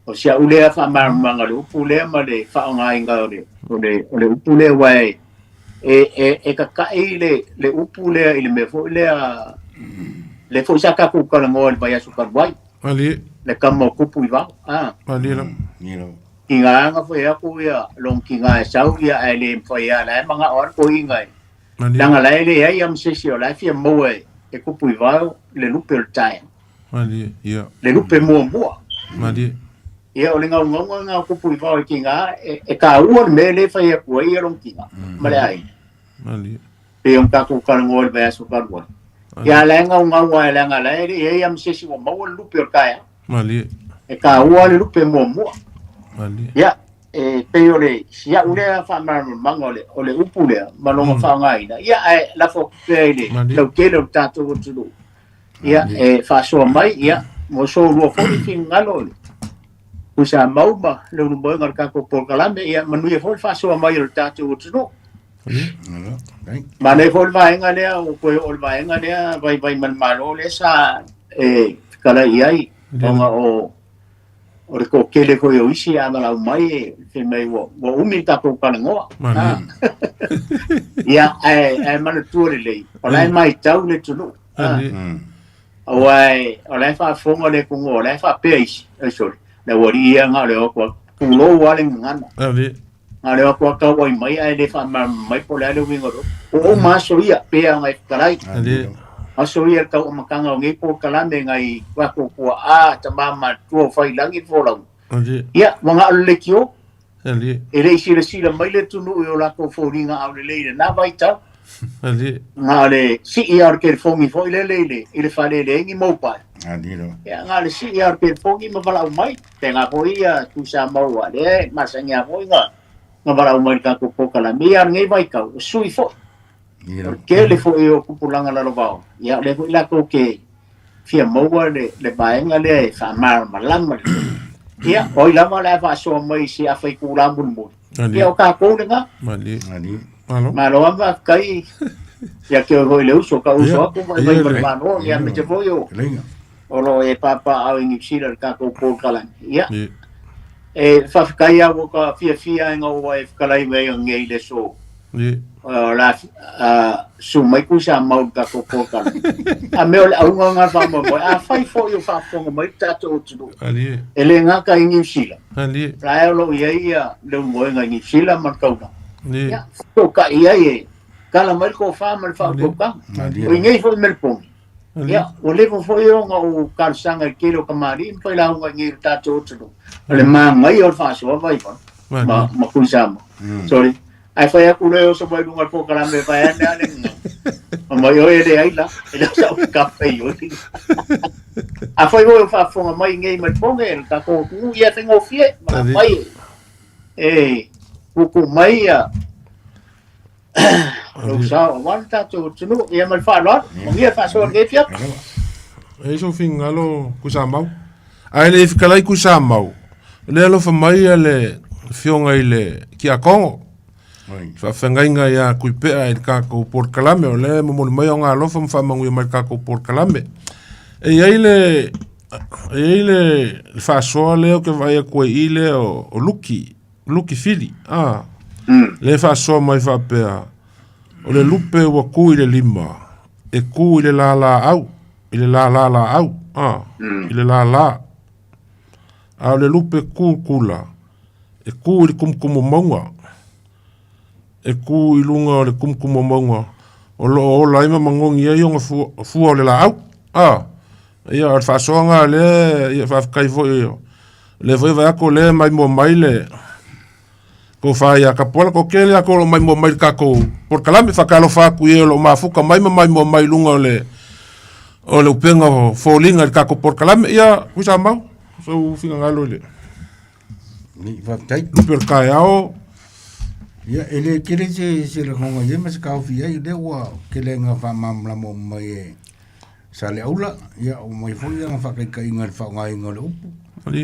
O sia ulea whamarumanga le upulea ma le whaongainga o le upulea wai e ka kai le upulea i le me fo lea le fo saka ku kala ngol vai asu karwai le kamo kupu i vau inga anga fo ya ku ya long kinga sau ya ele fo ya la manga or ko inga langa la ele ya am sesi o la fia mo e kupu i vau le lupe tai le lupe mo ia o le ngā kupu i whao ki ngā, e ka ua me le whai a kua i arong ki ngā, male ai. Pe on kako karango le vea so karua. Ia lenga o ngā ua e lenga le, e am sesi wa maua lupe o kaya. E ka ua le lupe mua. Ia, pe o le, sia ulea whamara manga o le upu lea, malonga whao ngaina. Ia e lafo pe le, lau kele o tātou o tulu. Ia, e whasoa mai, ia, mo so rua fori ki ngalo le. Usa mauma le unu boe ngar kako por kalame ia manuia fol faso mai o tatu o tino. Ma ne fol vaenga lea o koe ol vaenga lea vai man malo le sa kala iai onga o le ko kele koe o isi ama lau mai fe mai wo umi tako kalangoa. Ia mana tuore lei. Olai mai tau le tino. Olai fa fonga le kungo olai fa peis. Sorry. Le wari ia ngā leo kua kulo wale ngana. Ngā leo kua kawai mai ai le wha mai po lea leo wingaro. O maso ia pea ngai karai. Maso ia kau makanga o ngai po kalame ngai wako kua ta mama tua whai langi wholau. Ia, wanga alu le kio. E rei sila mai le tunu i o lako whori ngā au le leile. Nā vai tau. Ngā le si i ar ke whongi whoi le leile. I le whale le engi maupai. Ya ngā le si i ar ke whongi ma walau mai. Te ngā hoi tu sa maua le. Masa ngā hoi ngā. Ngā walau mai kako pokala. Mi ar ngai vai kau. Sui fo. Ke le fo i o kupulanga lalo vau. Ya le hoi lako ke fia maua le baenga le whamara malama le. Ya oi lama le whasoa mai si a whai kūramun mo. Ya o ka kou le ngā. Malo amba kai ya ke hoi le uso ka uso aku mai mano ya me te foi o lo e papa au ingi sira ka ko kalan ya fa kai a ka fia nga o e kalai me ngai le so la su mai ku sa mau ka ko kalan a me au nga fa mo a fai fo yo fa fo mai tato tu ele nga ka ingi sira la lo ia le mo nga ingi sira ma ka ya to ka ia kala mai ko fa mal fa ko ka o ngai fo mel pon ya o le fo yo nga o kal sanga kilo kamari pa la nga ngi ta to to le ma mai o fa so vai pa ma ku sama sorry ai fa ya ku le o so vai lunga po kala me pa ya ne ma yo e ai la e sa o ka pe yo a fa yo fa fo mai ngai me pon el ka ko ku ya tengo fie ma mai kuku mai ya lo sa wanta to tunu ia mal fa lot ia fa so ke fia e so fingalo kusamau ai le fikalai kusamau le lo fa mai le fionga ile ki a Kongo fa fengainga ya kuipe ai ka ko por kalame o le mo mai nga lo fa mangu mai ka ko por kalame e ai le fa so le que vai ko ile o luki fili le fa so mai fa pea o le lupe wa ku ile lima e ku ile la au ile la au ile la a le lupe kula e ku ile kumkumu monga e ku ilunga le kumkumu monga o lo la ima mangongi e yonga fu o le la au ia fa so nga le ia fa kai fo le foi va ko le mai mo mai le ko fa ya ka pola ko kele ko mai mo mai ka ko por kalame fa ka lo fa ku ye lo ma fu ka mai mo mai lunga o le upenga o fōlinga le kako porkalame ia kusa mau so finga ngalo le ni fatai per kai ao ia ele kere se le honga ye mas ka ofia i le wa kele nga fa mam la mo mai sale aula ia o mai foi nga fa kai ngal fa ngai ngol upu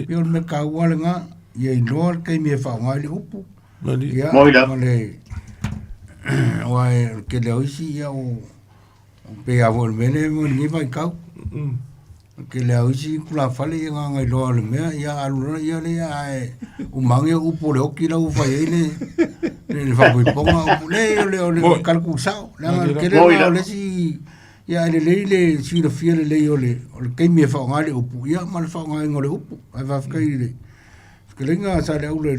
pio me ka wala nga ia i lor kai me fa ngai le upu ia ole wa kele oisi ia o pe avol mene mo ni vai kau ke le oisi kula fale nga ngai lo le me ia alura ia le ai o mange upu le oki la u fai le fa poi ponga upu le kalku sao le ke le si ia le si le fiele le ke me fa ngai le upu ia mal fa ngai ngole upu ai va kai le ke le nga sa le u le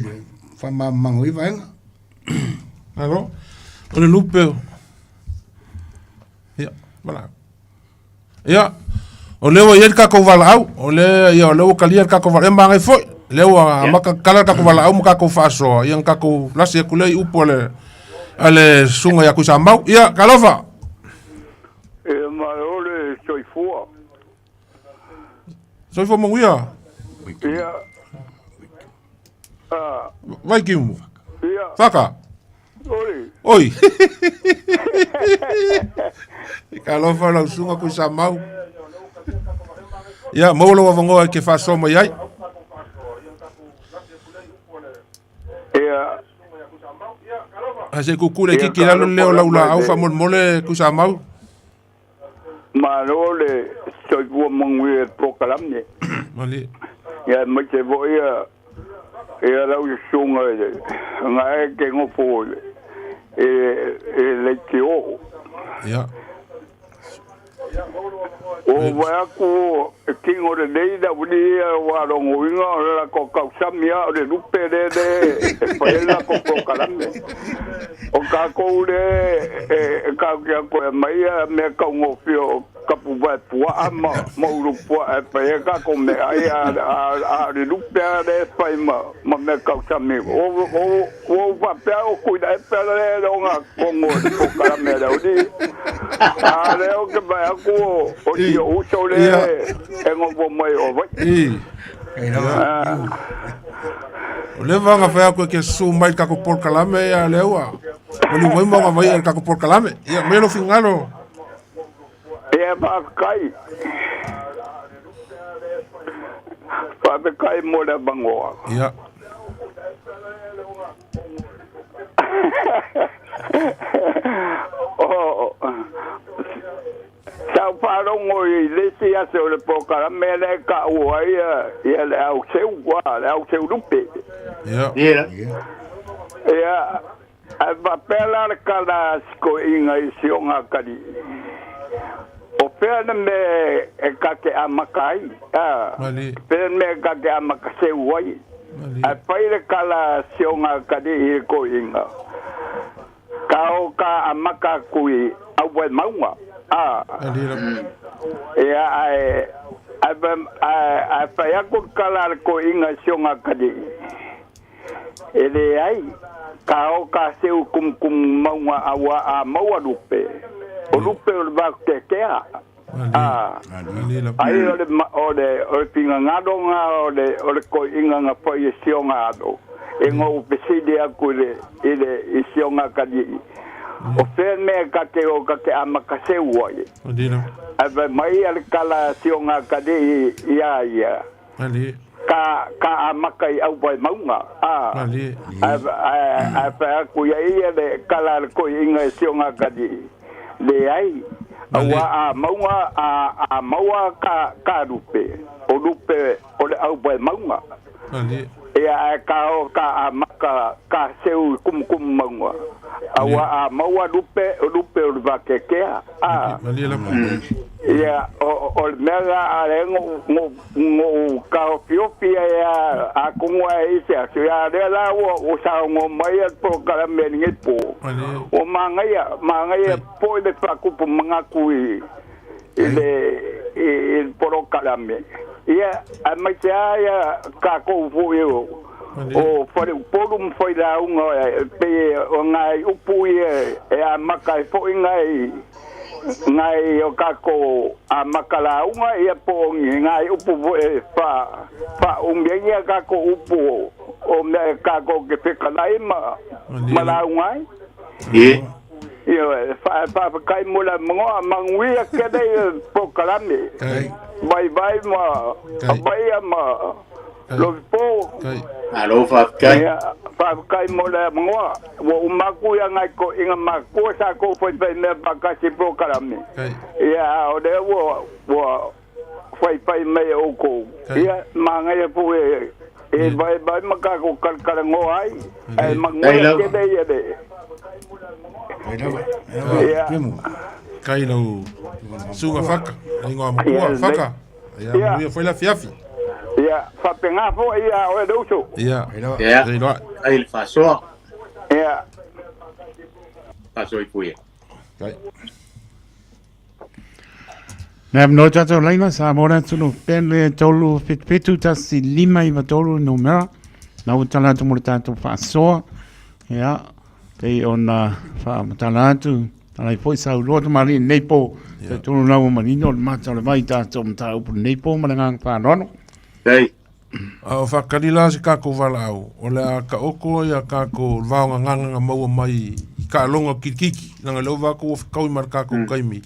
fa ma mango i va nga alo o le lupe ia Voilà. Ia, o leo ia ka ko vala au, o le ia o leo kalia ka ko vala mangai foi. Leo a maka kala ka ko vala au ka ko faso, ia ka ko lasi ku le upo le ale sunga ya ku sa mau. Ia, kalofa. E marole soifua. Soifua mo ia. Ia. Ah. Vai ki mu. Ia. Faka. Oi. Oi. Kalofa la sunga ku sa mau. Ia, mo lo vango ke faso mo ia. Ia. Ase ku kule ki kila lo leo laula au fa mole ku sa mau. Marole soifua mongwe prokalamne. Mali. Ia me te voia. Ia lau sunga ngai ke ngopo. Le tio. Ja. O vai ku kingo de deida uni wa rongo inga la ko ka samia de lupe de paela ko kalame. O ka ko de ka ko mai me ka ngo fio ka pu va tua ama mo lu po pa ka ko me ai a de lupe de paima ma me ka samia. O va pe o ku da pe le nga ko ngo ko kalame da uni. A le o ke vai ku o tio uso le engo bo mai o vai. O le vanga fa ko ke su mai ka ko por kalame ya lewa. O ni moi mo vai ka ko por kalame. Ya me lo fingalo. E ba kai. Pa be kai mo da bangoa. Ya. Oh. Sao paro ngồi lấy xe rồi là bộ cả mẹ này cả uai ya là ao xéo quá là ao xéo lúc bể Ya. ya ba pela cả là có ingai siong akadi o pela me ka ke amakai Mali. pela me ka ke amakase uai a paile kala siong akadi ko inga kau ka amaka kui awal maunga ia ai fai aku kala ko inga sionga kadi ele ai kau ka seu kum maunga awa a maua lupe o lupe o va ke ai o pinga ngadonga o ko inga nga fai sionga ado engo peside aku ile sionga kadi o fe me ka te o ka ke amakase uai ave mai al kala sionga kade ia ka amakai au bai maunga ave ku ia de kala ko inga sionga kade le ai awa maunga a maua ka rupe o au bai maunga ia ka amaka ka seu kum maunga awa maua lupe o va ke ia o mega ngo ka fiopia ya a kungwa ise ya de la o sa ngo mai po kala meninge po o mangaya po de fa ku mangaku ile poro kala me ia a mai ya ka ko fu yo o forum foi da pe o ngai upu e a makai foi ngai ngai o kako a makalaunga ia po ngai upu fa ungengia kako upu o me kako ke pekalai malaunga ia fa kai mula mo mangwi ke dai po kalame bye ma lo po alo fa kai mole mo wo umaku ya ngai ko inga maku sa ko foi pe me bakasi pro kalame ya o de wo foi me o ko ya manga ya pu vai maka ko kal ngo ai ai mangwe ke de ya de ya kai lo suga faka inga makua faka ya foi la fiafi ya fa penga fo ia o do so ya ai fa so ya fa so i pui kai na no tato laina sa mora tunu pele tolu fitu tasi lima i tolu no mera na utala tu murta tu fa so ya te ona fa matala tu ai foi sa lo tu mari nepo te tunu na mari no mata le vai ta tu mata upu nepo malanga fa no Dei. O whakarila si kako walau. O lea ka oko ia kako vaonga nganga maua mai ka longa kikiki. Nanga leo wako o whakau mar kako kaimi.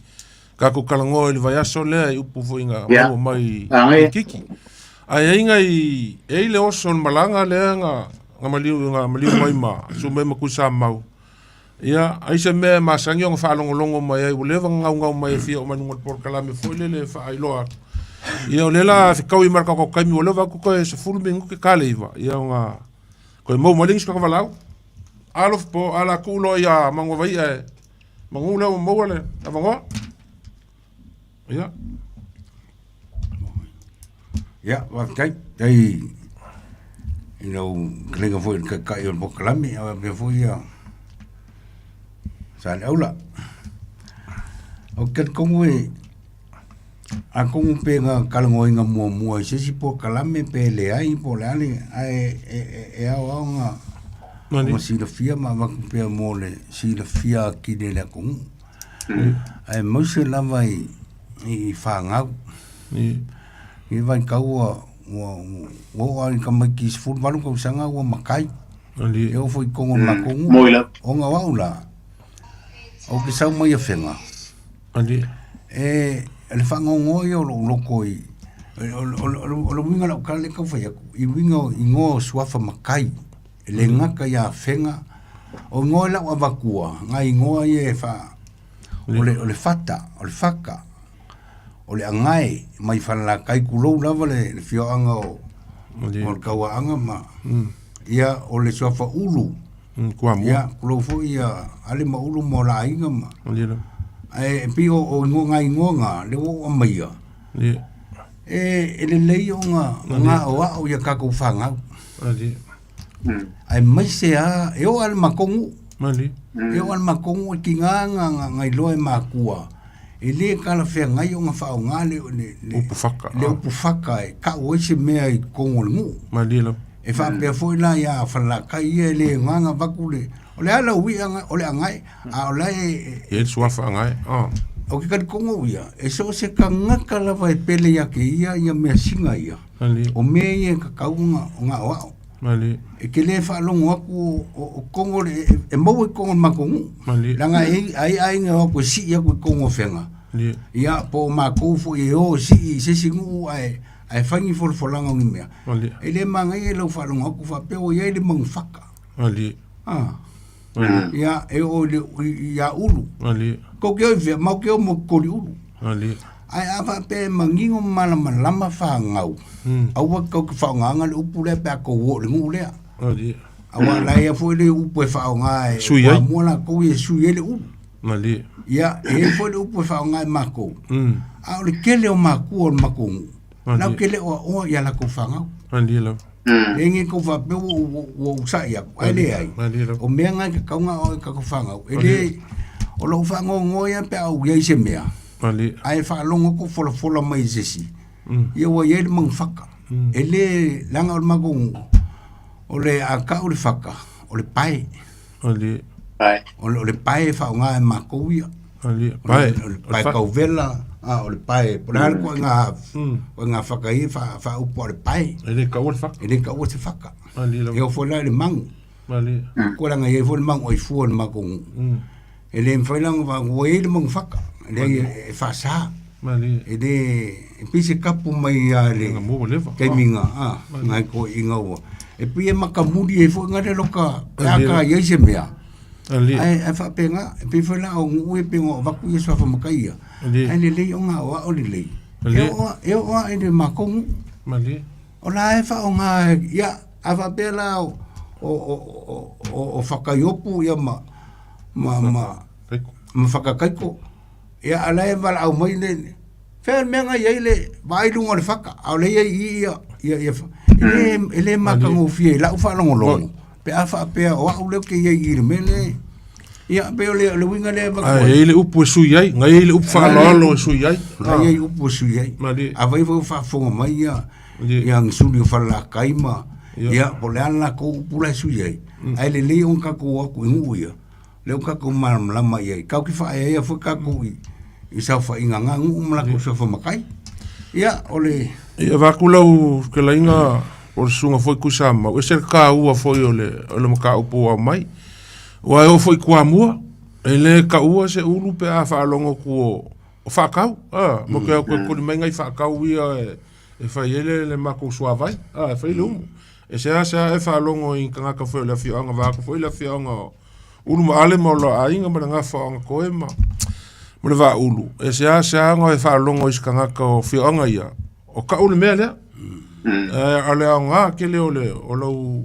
Kako kalangoa ili vai aso lea i upu fuinga maua mai kikiki. Ai inga i eile oso malanga lea nga maliu mai ma. Su me makusa mau. Ia, aise me masangi o nga whaalongolongo mai ai. Ulewa ngau mai fia o manungal por kalame foilele whaailoa. Ia o lela fikau i marka ko kaimi o lewa ko e se fulu mingu ke kale iwa. Ia o nga ko e mau maling ska walau. Alof po ala kulo ia mango vai e mangu leo mau ale avango. Ia. Ya, wa kai dai klenga foi ka kai o boklami a me foi ya. San aula. O ket kongue a kong penga kalangoi nga mua se si po kalame pe le ai po le ali e au nga mo si la fia ma va pe mo le si la fia ki de la kong ai mo se la vai i fa nga i vai ka wo ai ka ma ki fu va ko sanga wo makai e o foi kong ma kong moila o nga waula o ki sa mo ia fenga ali ele fangongo yo lo koi o winga la kale ka fa i winga i ngo swafa makai le ngaka ya fenga o ngo la wa vakua ngai ngo ye fa ole fata ole faka ole angai mai fa la kai kulo la vale le fio anga o kawa anga ma ia ole swafa ulu kwa mo ia kulo fo ia ale ma ulu mo la inga ma e pio o ngai ngonga le o maia le lei o nga o ia ka ko fanga ai mai se a e o al makongu mali e o al makongu ki nga ngai loe makua e le kala fe ngai o nga fa o nga le upu faka e ka o se me ai kongu ngu mali lo e fa pe foi la ya fa la kai le nga vakule o le ala ui anga o le angai a o le e suafa angai o ke kan kongo ia e so se ka ngaka la vai pele ya ke ia me singa ia o me ia ka kaunga nga wa mali e ke le fa longo aku o kongo e mo e kongo makongu langa ai nga ko si ia ko kongo fenga ia po mako fo e o si se singu ai fangi for langa ngi me e le manga e lo fa longo aku fa pe o ia le mang faka mali ya e o le ya ulu ali ko ke ve ma ke mo ko li ulu ali ai ava pe mangingo malama fa ngau au wa ko fa nganga le upule pe ko wo le ngule ali awa la ya fo le upu fa ngai wa mo la ko ye su ye le ulu ali ya e fo le upu fa ngai ma ko a le kele o ma ku o ma ko na kele o ya la ko fa ngau ali la Lengi ko fa pe wo sa ya ale ai o me nga ka nga o ka ko fa nga ele o lo fa ngo ya pe au ye se me ai fa longo ko fo mai jesi ye wo ye mang faka ele langa o mago o le aka o le faka o le pai ai o le pai fa nga ma ko ya Ali, pai. O le pai kauvela, o le pai. Pura ko nga whakai wha upo le pai. Ele ka o le whaka. Ele ka o te whaka. Ali, la. E o whola le mangu. Ali. Ko langa e whola mangu o i fua le makungu. Ele mwhailang wa ngoi le mangu whaka. Ele e whasa. Ali. Ele pise kapu mai a le. Nga mo leva. Kei minga, ngai ko inga ua. E pia makamuri e fo ngare loka. Aka yeise mea. Ali. Ai fa penga, pe fela o ngui pengo vaku yeso fa makaia. Ai le o nga wa o le. Eu o ene makong. Ali. O la e fa o nga ya ava pela o whakaiopu ia ma whakakaiko. Ia ala e wala au mai le. Whea menga iei le wailunga le whaka. Au le iei ia. Ele makango fie la ufa longo. Pe afa pe o au le ke iei le mele. Ia pe le winga le ba. Ai le upu sui ai, ngai le upu fa lo sui ai. Ngai upu sui ai. Avai vo fa fonga mai ia. Ia ngisuli fa la kaima. Ia po le ana ko pula sui ai. Ai le on ka ko aku nguia. Le ka ko mal la mai ai. Ka ki fa ia fa ka ko i sa fa inga ngangu mla ko sa fa makai. Ia ole ia va kulau ke la inga o sunga foi kusama. O ser ka ua foi ole maka upo a mai. Wa o foi kwa mua. Ele ka ua se ulu pe a fa longo ku o fa kau. Mo ke ko ni mai ngai fa kau ia e fa ele le mako swa vai. E fa ile umu. E se asa e fa longo in kanga ka foi la fi anga va ko foi la fi anga. Ulu ma ale mo la ainga ma nga fa anga ko ema. Mo le va ulu. E se asa anga e fa longo is kanga ka fi anga ia. O ka ulu mea lea. Ale anga ke le ole o lau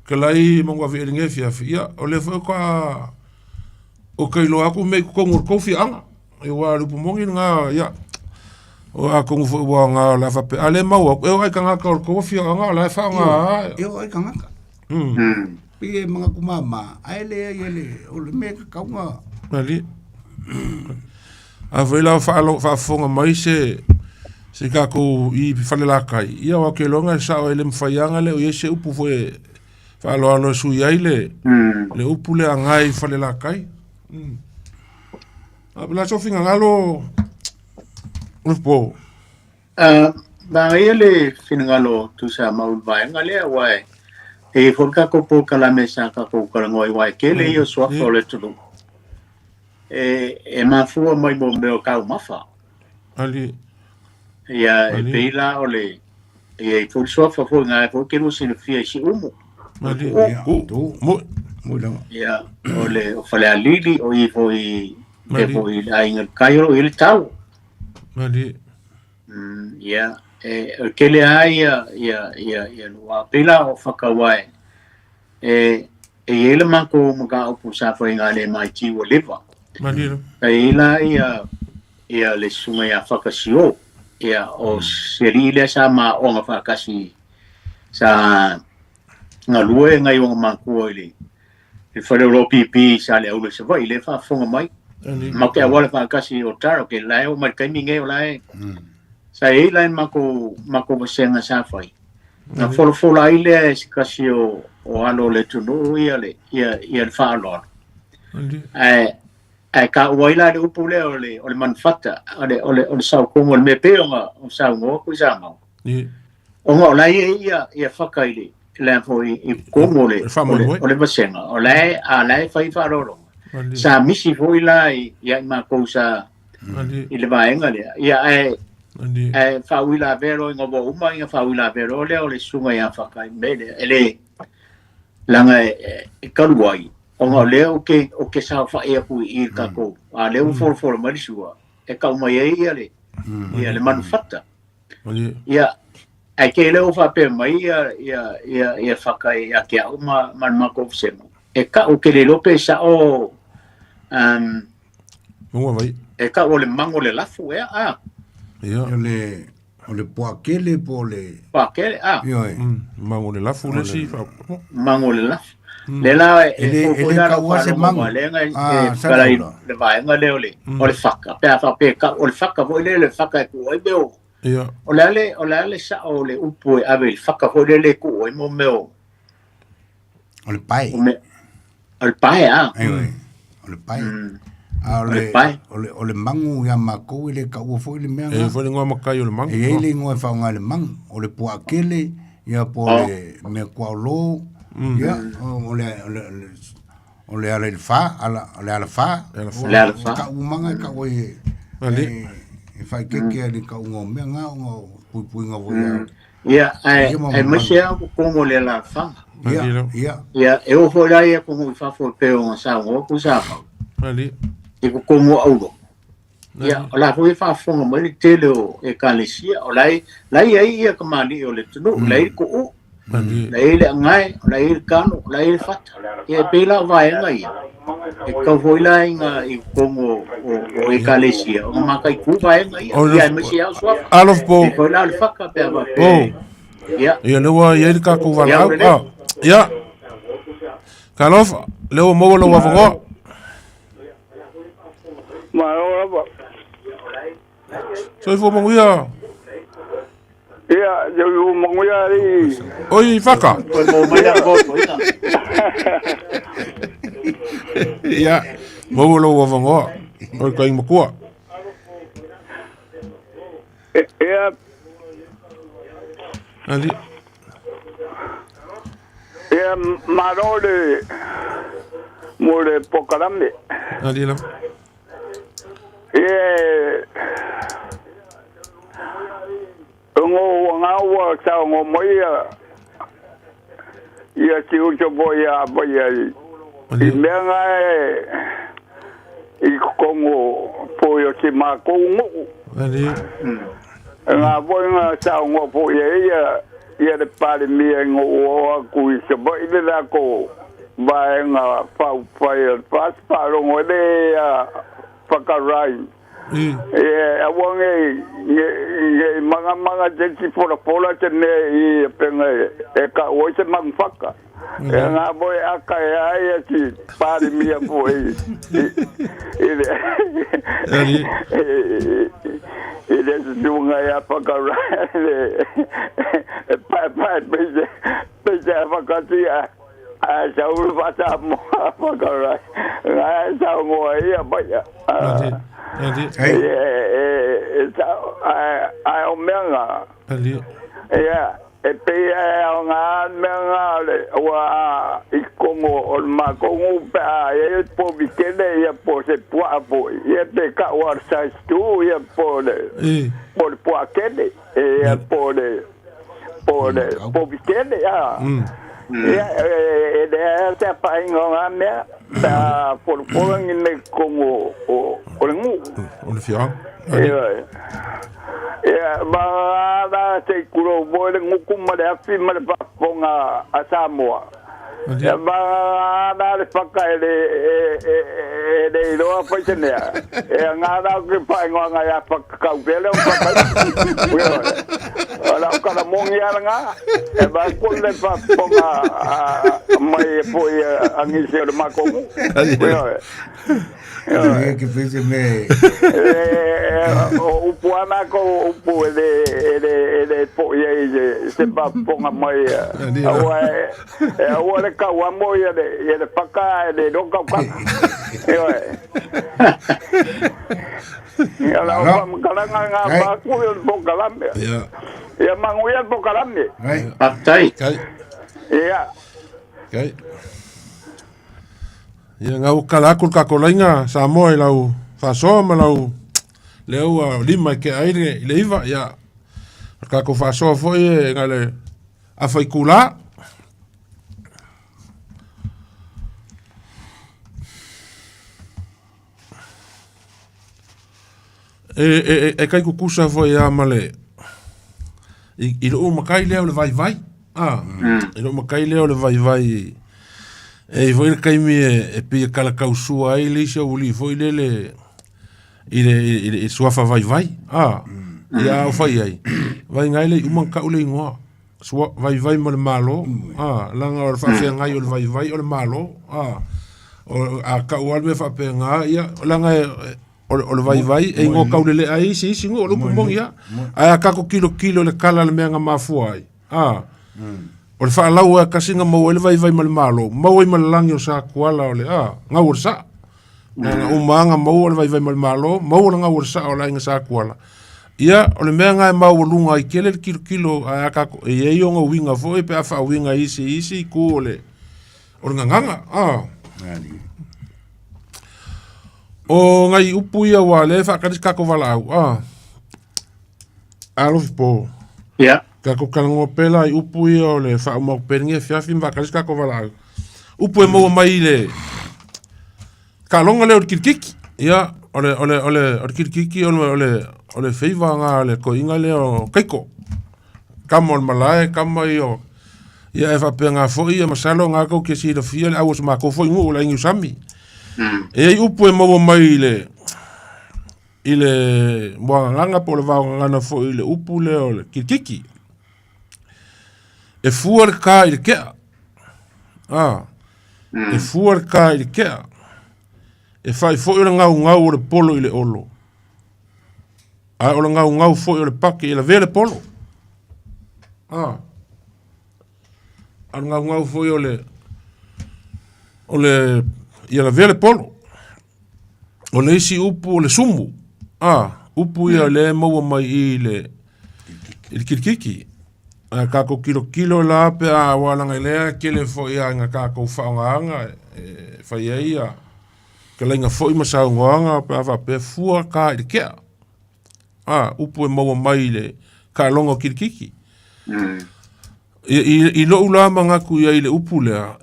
ke lai mongwa vi eringe fia o le fo ka o kai lo aku me ko ngor ko fi anga e wa lu pumongi nga ya o a ko fo wa nga la fa pe ale ma o e ka nga ko fi anga la fa nga e o ka nga pe mga kumama ele o le me ka nga ali a vela fa fonga mai se ka ko I fale la kai ia wa ke longa sa o ele mfaianga le o yese upu foi fa lo ano su ia le upu le angai fale la kai la so finga ngalo po ba ele finga ngalo tu sa mau vai ngale wai e forka ko po kala mesa ka ko kala ngoi wai ke le yo so fo le tu e ma fu mai bo me ka mafa ali ia e peila ole e fu so fo nga fo ke no sin fie si umu ali mo ia ole o fale alili o I foi ke foi ainga kairo il tau ali ia ke le ai ia no peila o fakawai ele manko mga upu sa foi nga le mai ti o leva ali peila ia le sunga ia fakasio ia o serile sa ma o nga fakasi sa nga lue nga yung manko ile e fare lo pipi sa le o se vai le fa fonga mai ma ke wala fakasi o taro ke lai o mai kai minge o lai sa e lai mako senga sa fai na folo ile kasi o ano le tunu ia fa lo ai ka waila de upule ole manfata ole sa ko mo me pe o sa ngo ku sa mo o ngo la ia fakaile la fo I ko mo ole basenga ole ala fa fa ro sa misi fo ila ia ma ko sa ile va engale ia fa wila vero ngo bo uma ia fa wila vero ole sunga ia fakai mele ele langa karuai o leo ke sa fa e ku I ka ko a leo for marisua e ka mai ia le manufata ia ai ke leo fa pe mai ia fa ka ia ke uma man ma ko semo e ka o ke le lope sa o mo vai e ka o le mango le lafu ia ole poakele po le mango le lafu le si mango le lafu le la ele ka ua se mango le para le vai nga le ole faka pe fa pe ka ole faka vo le faka ku ai beo ole sa ole upu ave faka vo le ku ai mo meo ole pai ole pai ole pai o le mangu ia mākou i le ka ua fo i le mea E foi ngoa makai o le mangu. e le ngoe whaunga le mangu o le pua kele ia po le mea kua lo ia o le ala il fa o le ala fa ka umanga ka oi e fai keke ali ka ungo mea ngā ungo pui ngā voi ia ai masea ko le ala fa ia e o foi lai ko mo fa fo pe o sa o ku sa Ali. e ko mo aulo ia la foi fa fo mo le tele o e kalesia o lai ai ia ka mani o le tunu lai ko o lai le ngai lai kano lai fat e pela vai ngai e ka foi lai nga i ko mo o e kalesia o ma kai ku vai ngai ia masea so Alof po. ko la fa ka pe ba ia le wa ia ka ku va la. Ia. Kalof le o mo lo wa fo. Ma ora ba. So fo mo ia. Ia, yo mo ia ri. Oi faka. ko mo mai da ko ina Ia. Mo lo wa fo. Oi ka mo ko. Ia, Ali. ia marole mo le pokarame. Ali la. Ngo ngawa sa ngo moia ia si ucho boia boia i menga i kongo poio si ma kongo Ali. nga boia sa ngo boia ia de pare mi ngo o ku se boia la ko ba nga pa pas paro ngo de pakarai awang mga jensi pola tene i penga e ka o se mangfaka nga boy aka ya ti pare mi boy ile dunga ya pakara pa beje vakatia sa ul fata mo pakara nga sa mo ya baya ai o menga Ali. ia e pe o nga menga le wa i kongo o ma kongo pa e po bitele ia po se po ia te ka war sa stu ia po le po akele ia po po bitele ia ia e te pa inga me ta por ngi kongo o ngu O le fia. ba da te kuro bo le ngu ma le afi ma le pa ponga a Samoa ba da le paka le lo fa tene nga da ke pa nga ya pa ka vele pa ala ka la mongi nga ba ko le pa ponga mai po angi se le makongu que fez me o puana ko o pu ele po ye se pa ponga mai o le ka wa mo ye le paka de do ka ya la o kala nga ba ku yo po kalambe ya mangu ya po kalambe patai ya Kai. Ia ngau kalakul kakolainga sa moe lau faso ma lau leu lima ke aire i le iwa ia kako faso foi ngale afai kula e kai kukusa foi a male i lo makai leo le vai vai i lo makai leo le vai vai e foi kai mi e pe kala kausua ai le se uli foi le i suafa vai vai ia o fai ai vai ngai le uma ka ule ngoa sua vai vai mal malo langa o fa fe ngai o vai vai o malo o a ka o alme fa pe nga ia langa o vai vai e ngo ka ule ai si singo o lupu mo ia a ka ko kilo le kala le menga mafua ai o le whaalau a kasinga mau ele vai vai mal malo mau i mal langi o sa kuala o le ngau o sa Umanga mau le vai malo, mau le ngau sa o la inga sa kuala. Ia, o le mea ngai mau lunga i kele kilo a kako, e e o winga fo e pe afa winga isi ku o le nganga, O ngai upu ia wa le whakaris kako wala au, Alofi po. Ia. Kako kalango pela i upu ia o le whaumau peringe fiafi whakaris kako wala au. Upu e mau mai le kalonga le o kirikiki. Ia, o kirikiki o le feiva nga le ko inga le o keiko. Kama o le malae, kama i o ia e whapea fo i e masalo ngā kau ke si le fia le awas mako fo ingu o la ingu sami. E upu e mau mai i le moanga po le vau ngana fo i le upu le o le kirikiki. E fua le ka i le kea. E fua le ka i le kea. E fai fo i le ngau o le polo i le olo. O le ngau fo i le pake i le vele polo. A ngau fo i o le i le vele polo. O le isi upu o le sumu. Upu ia le maua mai i le kirikiki. Kako kilo la pe a walanga lea kele fo ia nga kako whaongaanga whai ia. Ka lenga fo i masau ngoanga pe a pe fua ka i kea. Upu e maua mai le ka longo kirikiki. I lo ulama ngaku ia i le upu lea.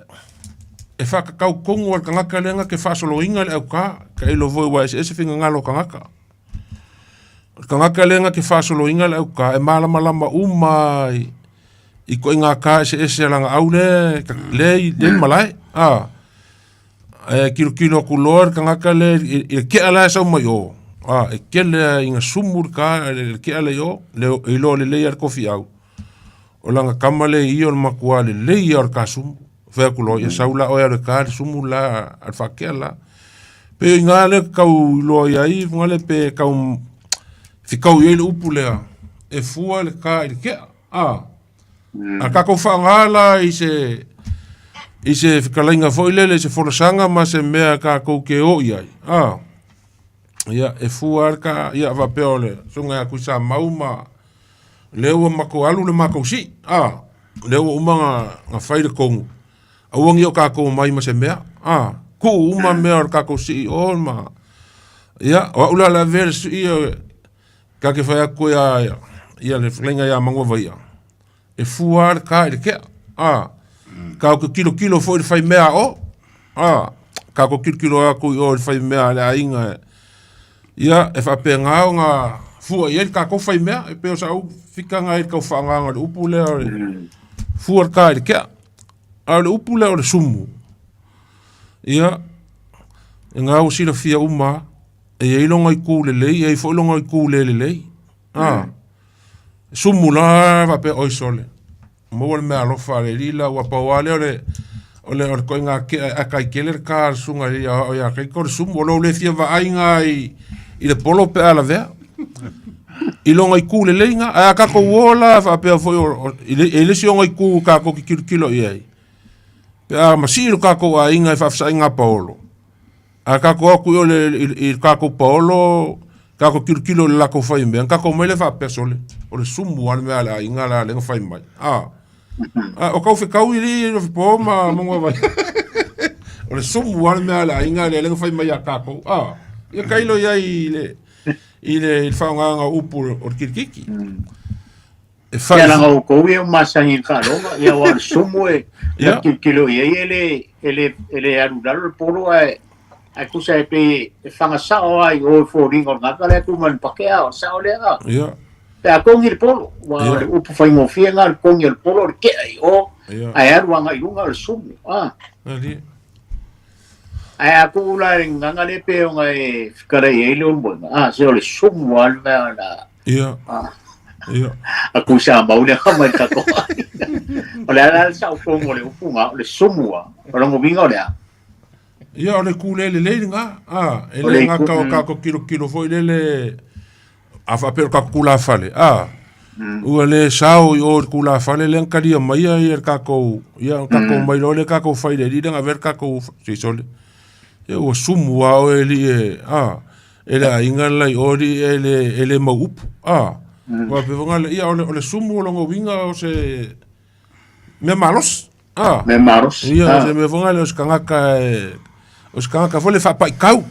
E whakakau kongu al kangaka lenga ke whasolo inga le au ka i lo voi wa ese finga ngalo kangaka. Kangaka lenga ke whasolo inga le au ka e malama umai i ko inga ka ese langa au le malai. Kilo kulor kangaka le i ke ala sa mai o. E ke le inga sumur ka ke ala yo i lo le leia kofi au. O langa kamale i o makua le leia ka sumu. Kulo ia saula o ia ka sumu la al fakela. Pe inga le kau lo ia i ngale pe kau fikau i le upu lea. E fua le ka i ke. A kako whaangala i se whikalainga foilele se whorasanga ma se mea kako ke o iai. Ia e fua ka ia wapeo le sunga aku sa mauma leua mako alu le mako si. Leua umanga nga whaire kongu. Awangi o kako mai ma se mea. Ku uma mea o kako si o ma. Ia o ula la vere si ia kake whai aku ia le whalinga ia mangwa vai. E fuar ka i ke ka ko kilo foi fai mea o ka ko kilo aku o fai mea le ainga ia e fa pe nga fu ia ka ko fai mea e pe sa u fika nga i ka fa nga le upu le fuar ka i ke le upu le o sumu ia nga u sila fia uma e longa i ku le e fo longa i ku le sumu la va pe oi sole. Mo le mea lofa le lila wa pawale ole ko nga kai keler ka sunga o ya kai ko sumu lo le fia va ainga i le polo pe ala vea. I longa i ku le lenga a ka ko wola va pe fo i le sionga i ku ka ko kilo i. Pe a masiro ka ko ainga fa sa inga polo. A ka ko ku i ka ko polo ka ko kilo la ko fai me ka ko mele fa pesole o le sumu al me ala inga la le fai mai o ka fe kau ili no po ma mo vai o le sumu al me ala inga le fai mai ka ko ia kailo ia ile fa nga upu o kirikiki e fa ia nga ko ia masa hin ka lo ia wa sumu e kilo ia ele aru dal polo aku sa pe fanga sa o ai o fo ringo na kale ku man pakea o sa o le ia pe ko ngir polo wa o pu fai mo fia ngal ko ngir polo ke ai o ai aru nga i lunga sumu ali ai aku la nga le pe o ngai kare e le bo se o le sumu al na ia ia aku sa ba o le ka mai ka ko o le ala sa o mo le upu nga le sumu o lo mo vinga o le ia o le kulele le nga ele nga ka ko kilo foi le a fa per ka kula fale o le sao o kula fale le karia mai ia ka ko mai le ka ko fai le nga ver ka ko si sole e o sumu a o eli ele a inga lai ori ele maupu wa pe vonga ia ole sumu o longo winga o se me malos me maros ia se me vonga le os kangaka fole fa pai kau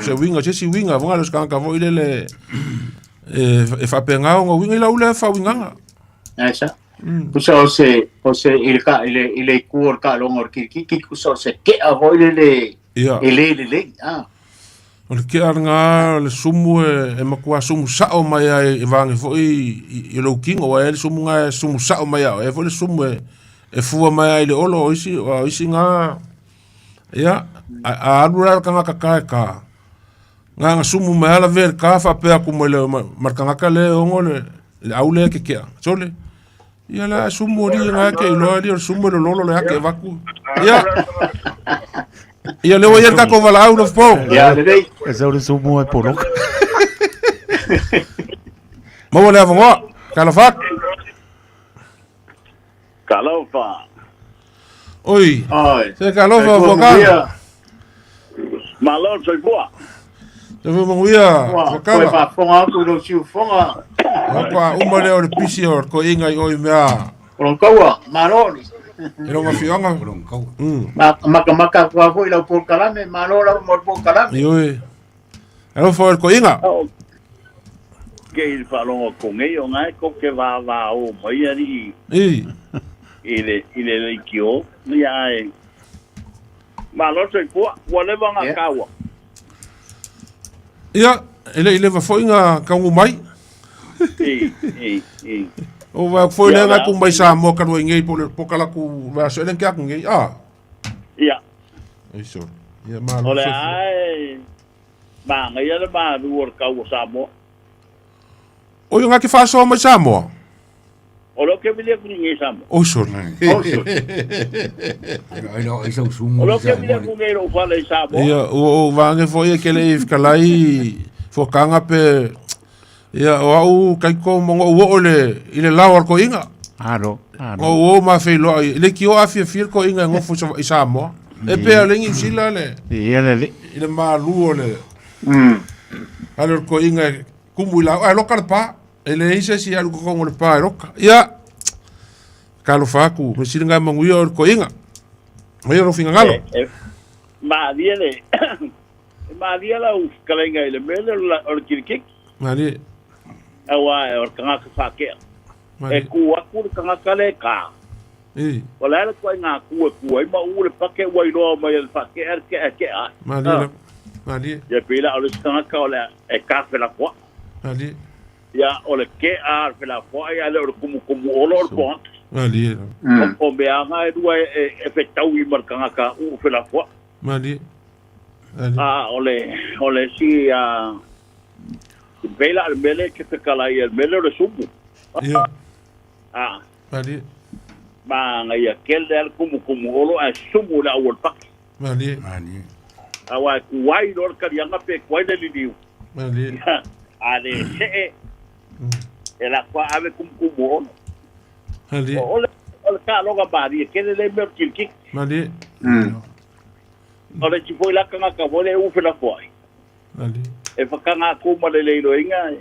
se winga se si winga vonga los kangaka vo ile e fa penga o winga ila ule fa winga esa kusa o se ile kuor ka longo ki kusa se ke a vo ile le o le kia nga le sumu e makua sumu sao mai e vange fo i lo kingo wa e sumu nga sumu sao mai e fo le sumu e fua mai le olo isi nga ia a alura ka ka nga sumu mai ala ver ka fa pe aku mo le markanga ka le ngole le aule ke kia sole ia la sumu ri nga ke lo ri sumu lo lolo le ke vaku ia ia le voy ka ko vala out of po ia le dei Esa ora sumu e polo. mo le avongo kalafak Kalofa. oi ai se kalofa voka Malor soy boa. te mo ia foi pa fonga ku do siu fonga kwa uma le o pisi o ko inga i oi mea ron kaua maroni ero ma fionga maka kwa foi la por kalame malora mo por kalame oi ero fo ko inga Que il falon con ellos, ngai ko que va o mai ari ile le kio ya Malor soy boa, wale banga kawa. ia ele va fo inga ka mai o va fo le nga ku mai sa mo ka no ngai po kala ku va so le ka ku ngai Ya. Isso. Ia malo. Ole ai. Ba ngai le ba ruor ka o samo. O nga ke fa so mai sa mo. O lo que me le ngai samo. O so. Ai no, ai sou sumu. O lo que me le ngai ro fa le samo. Ia o va nga fo ia ke le kalai fo kanga pe ia o kai ko mo o le ile lawa ko inga. Aro. O ma fe lo le ki o afia fir ko inga ngofo sa mo. E pe ale ngi sila le. Ia le. Ile ma lu le. Ale ko inga kumula ai lo kalpa. Ele ise si algo con el pa roca. Ya. Kalo faku, me siringa manguia o ko inga. Mai ro finga galo. Ma diele. Ma diela us kalenga ile mele o kirkik. Mali. Awa o kanga ka ke. E ku aku kanga kale ka. Wala la ko nga ku ai ma u le pake wai no mai el pake ke a. Mali. Mali. Ya pila o kanga ka ola e ka fe la ko. Mali. Ya ole ke a fe la ko ya le como olor bon. Mali. O be anga e dua e fe tau i mar kanga ka u fe la ko. Mali. Ole si a Bela al mele que te cala y el mele de sumo. Ya. Mali. Ma ngai aquel de como olo a sumo la o pak. Mali. Awa kuai dor karianga pe kuai de liu. Mali. Ale se ela kwa ave como olo. Mali. Ole ka lo ga bari que le mer kilki. Mali. Ole ti foi la kanga ka vole u fela foi. Mali. E fakanga ko ma le leilo inga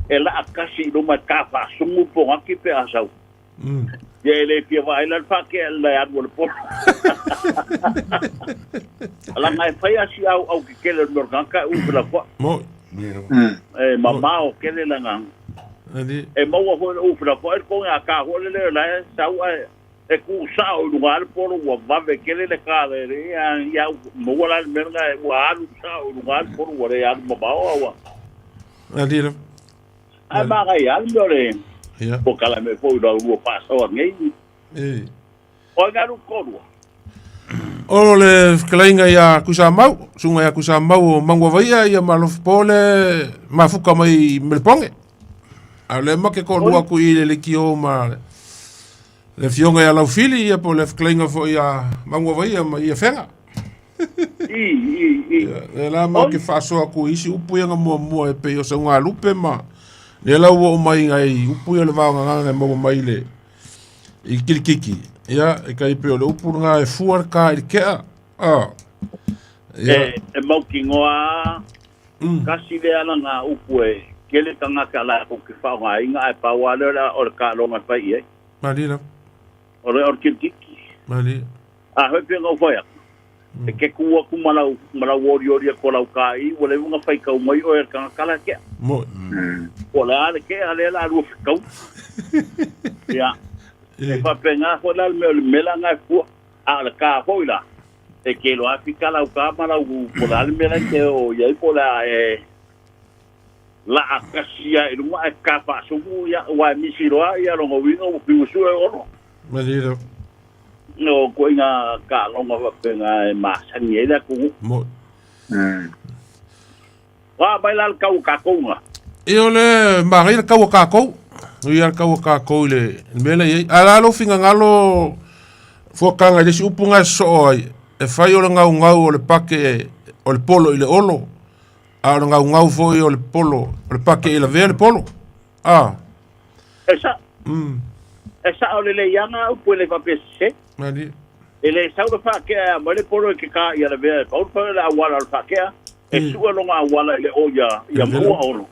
ela akasi do ma ka fa sumu po aki pe asau. Ya le pia vai la fa ke la ya mo po. Ala mai fai asi au ke le norganka u fela foi. Mo. Mama o ke le la nga. Mali. E mo ho u fela foi ko nga ka ho le la sau e ku sa o lugar por o va ve que le ka le ya mo wala merga wa alu sa o lugar por o re ya mo ba wa Mali. a ba ga ya le Ya. po kala me fo do o pa so ngai o ga ru ko ru O le klainga ya kusa mau, sunga ya kusa mau mangwa vaia ya malof pole mafuka mai melponge. Ale ma ke ko lua ku ile le kio ma le fionga ya lau fili ya po le klainga fo ya mangwa vaia ma ya fenga. E la ma ke faso ku isi upu ya mo e pe yo se nga lupe ma. Le la wo mai ngai upu ya le va nga mo mai le. I kirikiki. Ya, e kai pe o le upu nga e fuar ka i kea. E mau ki ngoa kasi le ala nga upu e kele kanga kala ko ki fa nga inga e pa wala la or ka lo ma fa ie Malila. or kitiki Mali. a he pe ngo fa e ke ku ku mala wori ko la ka I wala nga fa ka mai o er kanga kala ke Mo. wala ale ke ale la ru ka ya e fa pe nga ko la me la nga fu a ka fo ila e ke lo afika la ka mala u ko la me la ke o ya ko la la akasia i runga e kapa sumu ya wa misiroa ya rongo wingo u piusu e ono Malila. no ko inga ka longa wa penga e masangi e da ku Mo. wa bailal ka konga E ole magai ka wa ko. Ia ka wa ko le mele ye. Ala lo finga ngalo fokanga de upunga so ai. E fai o ngau o le pake o le polo i le olo. A o ngau foi o le polo. O le pake i le vere polo. esa esa ole le yanga u pole pa pese Mali. ele sa o fa ke mo le polo ke ka ya le vere pa o la wala fa ke e su longa wala le o ya mo ono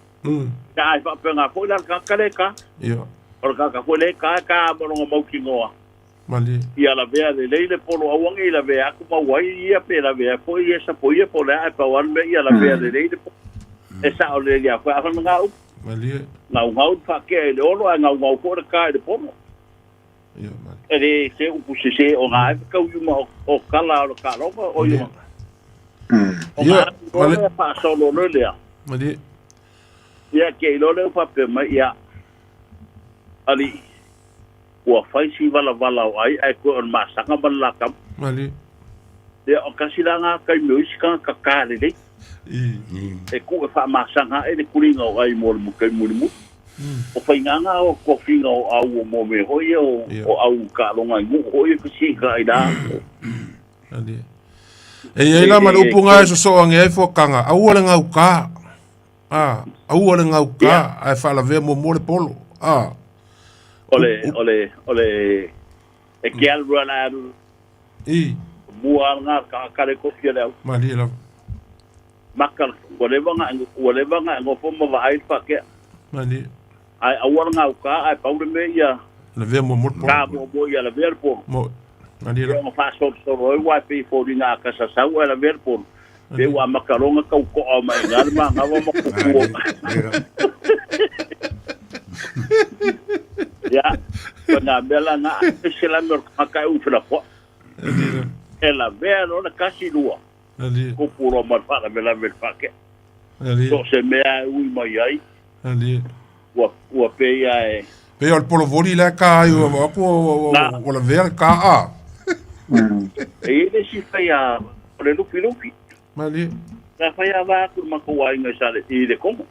ka ai fa penga po la ka le ka Ia. o ka po le ka mo longa mo ki ngoa Mali. ia la vea de leile polo awangi la vea ku ma wai ia pe la vea po ia sa po ia po la pa wan me ia la vea de leile esa o le ia fa nga u Mali. nga u fa ke le olo nga u ko ka de polo Ia. Mali. e se u pu se o nga ka u ma o kala o ka lo o ia o Ia. nga fa so lo le ia Mali. ia ke lo le fa pe ma ia ali ua fai si wala o ai ko on masanga bala kam Mali. le o kasilanga kai musica ka kale le e ku fa masanga e le kuringa o ai mo kai mo o fai nganga o kofinga o au mo me hoye o au ka longa ngu hoye ku si ka ida Mali. E ia ina man upunga so nge fokanga. Au ole ngau ka. Au ole ngau ka. Ai fa la ve mo le polo. ole e ke al rana bua nga ka le ko le Mali la. makal wale banga ngo fo mo vai fa ke Mali. ai awar nga ka ai paure me ya Le ve mo polo. ka mo ya la ver po Mo. Mali la. mo fa so roi wa pe fo ringa ka sa sa wa la ver po pe wa makaronga ka ko o mai ngal ma nga mo ko ya na bela na se la mer ka u fra po ela ver ona kasi lua Mali. ko puro mar fa la bela ver fa ke Mali. so se me ai u mai ai Mali. wa pe ya e Pe o polo voli la ka ai o o la ver ka e le si fa ya le lupi Mali. la fa ya va ku ma ko ai ngai sale i de como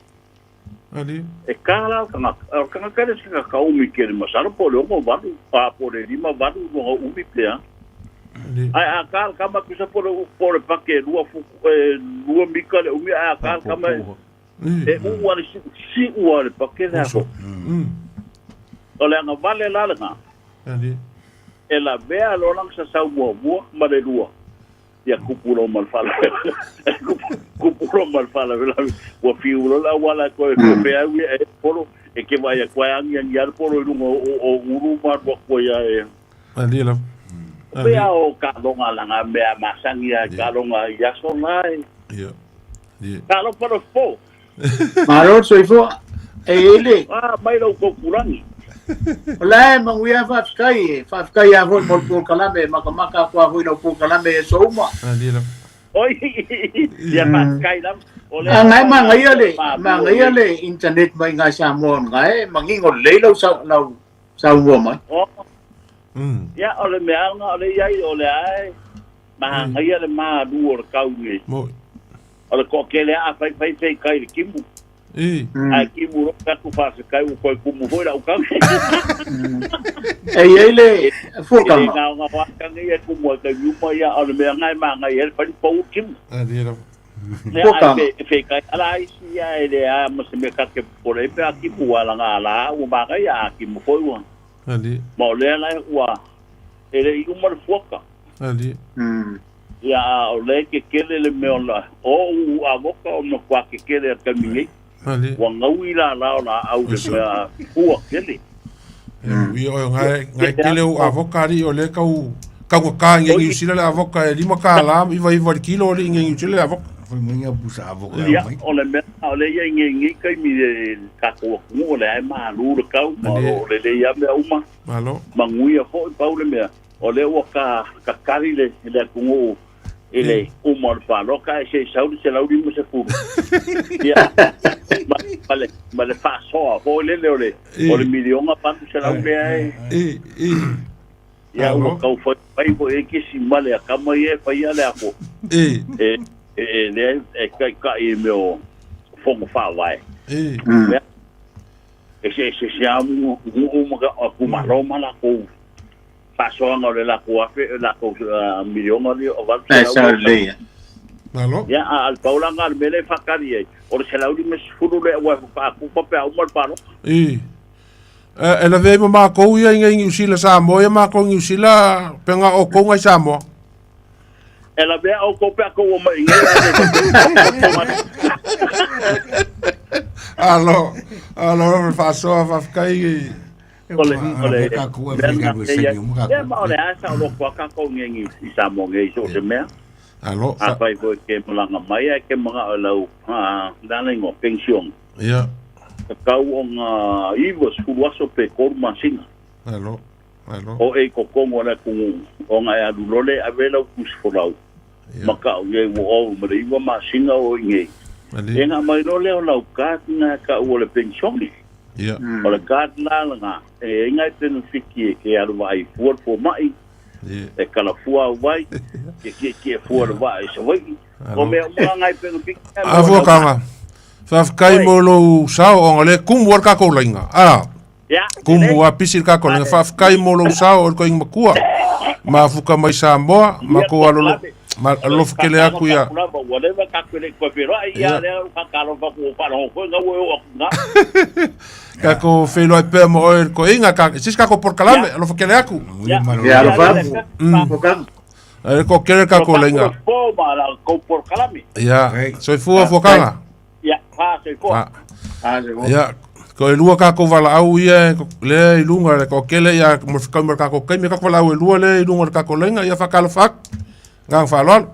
Mali. e kala kanga kare sika ka umi kere masara po le mo va pa po le lima va no umi plea ai a kal kama kusa po le pake lua fu lua mika le umi a kal kama e ua le si ua le pake le ako o le anga vale la le nga Mali. e la vea lo lang sa sau mua ma le lua ia kupuro malfala kupuro malfala wa fiulo la wala ko pe ai polo e ke vai ko ai ang yar polo o uru mar ko ya e Mali la. pe o ka longa la nga me masangia ka longa ya so lai Ia. Ia. ka lo por fo Maro so ifo e ele mai lo ko kurangi Olá, manguia fafkai a voi por calame, makamaka kwa voi no por calame so uma. Mali la. oi ya pa kai lam Ngai mangai ale internet mai ngai sa mon ngai mangingo leilo sa wo mai. ya ole me anga ole yai ole ai ma ngai ale ma duor kaungi Mo. ole ko kele a fai kai kimu ai kimu ka ku fa se kai ko kumu foi la ukang Ele foka ele nga wa kan ye kumu ka yuma ya ole me ngai ma ngai el pa po kim Mali la. Foka. fe kai ala isi ya ele a mo se me ka ke por e pe aki ku ala nga ala u ma ngai a kimu foi wa Mali. mo le la wa ele yuma foka Ali. ia o le ke kele le me ona o u avoka o no kwa ke kele ka mingi Ali. wa ngau la au le ua kele Ui o ngai kele o avokari o le kau ka ngi usila le avoka e lima ka la i vai kilo le ngi usila le avoka. Foi minha busa avoka ia mai. o le me o le ia ngi kai mi ka ko mo le ai ma lu le kau ma o le ia me uma Malo. mangui a foi pau le me o le o ka kari le kungo ele uma pa lo ka se saudi se laudi mo se fu ia ma le fa so o le milion a pa se laudi ai ia o ka foi pai que si male a kama e fa ia le ako le ka i meu fongo fa vai se amu aku maroma la ko pasonga le la ko milion o va Malo. ya al paula ngal mele fakari o se laudi mes fulu le wa pa ku pa pa umar pa no Ela vei ma ko ia ngi usila sa mo ia ma ko ngi usila penga o ko ngai sa mo. ela be o ko pa ko ma inga Alo fa so fa kai ole Ka ku e finga bu se ni ka. ya ma ole asa lo ko ka ko ngi sa mo ngi so de me Alo. apa ko ke mulanga mai ke mga lau dana ngo pension Ia. kau on ivos kuwaso pe korma singa Alo. o e ko kongo na ku on ai adu lole avela kus folau maka o ye wo o mari wa ma singa o nge Ali. enga mai lole o lau ka na ka o le pension ni Ia. o le ka na nga e ngai tenu fiki ke aru mai for mai e kala fua vai ke fua vai so vai o me ngai tenu fiki Avo kanga. Fa kai mo lo sao o le kum war ka ko lenga. ya Kum wa pisir ka ko lenga fa kai mo lo sao o ko ing makua. Ma fuka mai sa mo ma ko alo ma lo fkele aku ya. Whatever ka kwele ko pero ia le ka lo fa ko pa no ko nga wo nga Ka ko felo ai pe mo ko inga ka sis ka ko por kalame lo fkele aku. Ya lo fa. Ko kele ka ko lenga. Po ma la ko por kalame Ya. Soy fu kanga. ya fa se ko Ya. Ko e lua ka ko vala au ia le i lunga le ko kele ya mo ka ko kai me ka vala au e lua le i lunga ka ko lenga ia fa kala fak. Ngang fa lol.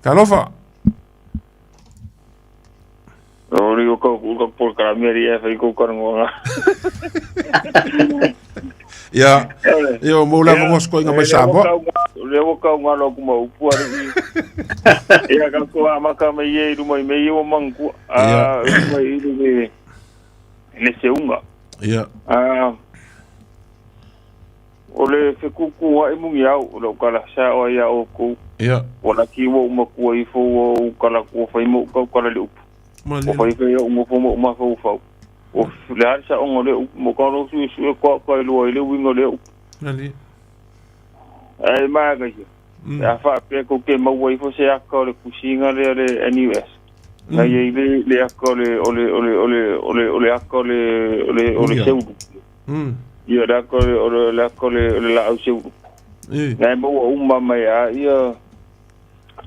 Kalofa. Ori ko por kalame fa ko ngo Ya. Yo mo la mo sko inga mai sabo. Le wo ka ngalo ku mo pu ari ia ka ko amaka me ye ru mai me yo mangu mai ru ne se unga Ya. ole fe ku wa imu yau lo kala sa o ya o ku Ya. wala ki wo ma ku i fo o kala ku fa imu ka kala le o fa i fe o mo fo mo ma fo fa o le sa o le mo ka ro su ko lo le wingo le Ali. ai ma ga ya fa pe ko ke mo wo i fo se akko le kusinga le NUS na ye le akko le ole akko le seu ia da ko le akko le la au seu na mo umma mai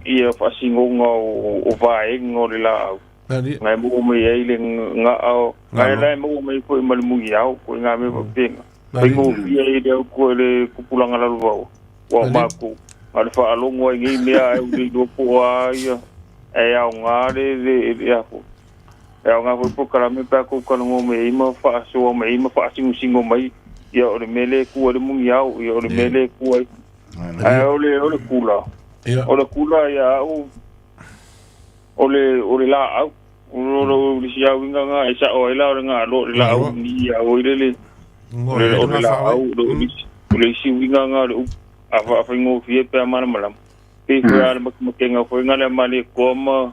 ia fa singonga o vai ngore la Ali. ngai mo mai ele nga au ngai la mo mai ko mal mu yau ko nga me penga ai ko ia ile ko le kupulanga la luau wa ma ko al fa alongo ngi me ai do po ai e au nga le ya ko e nga ko kala me pa ko ko ngo me ima fa so me ima fa singo mai ia o le mele ku le mu yau ia o le mele ku ai o le kula o le kula ya o le la au o le sia winga nga isa o ila nga lo la au ni ya o le o le la au o le si winga nga o afa fa ngo fie pe mana malam pe ko ya ma kenga fo nga le mali ko ma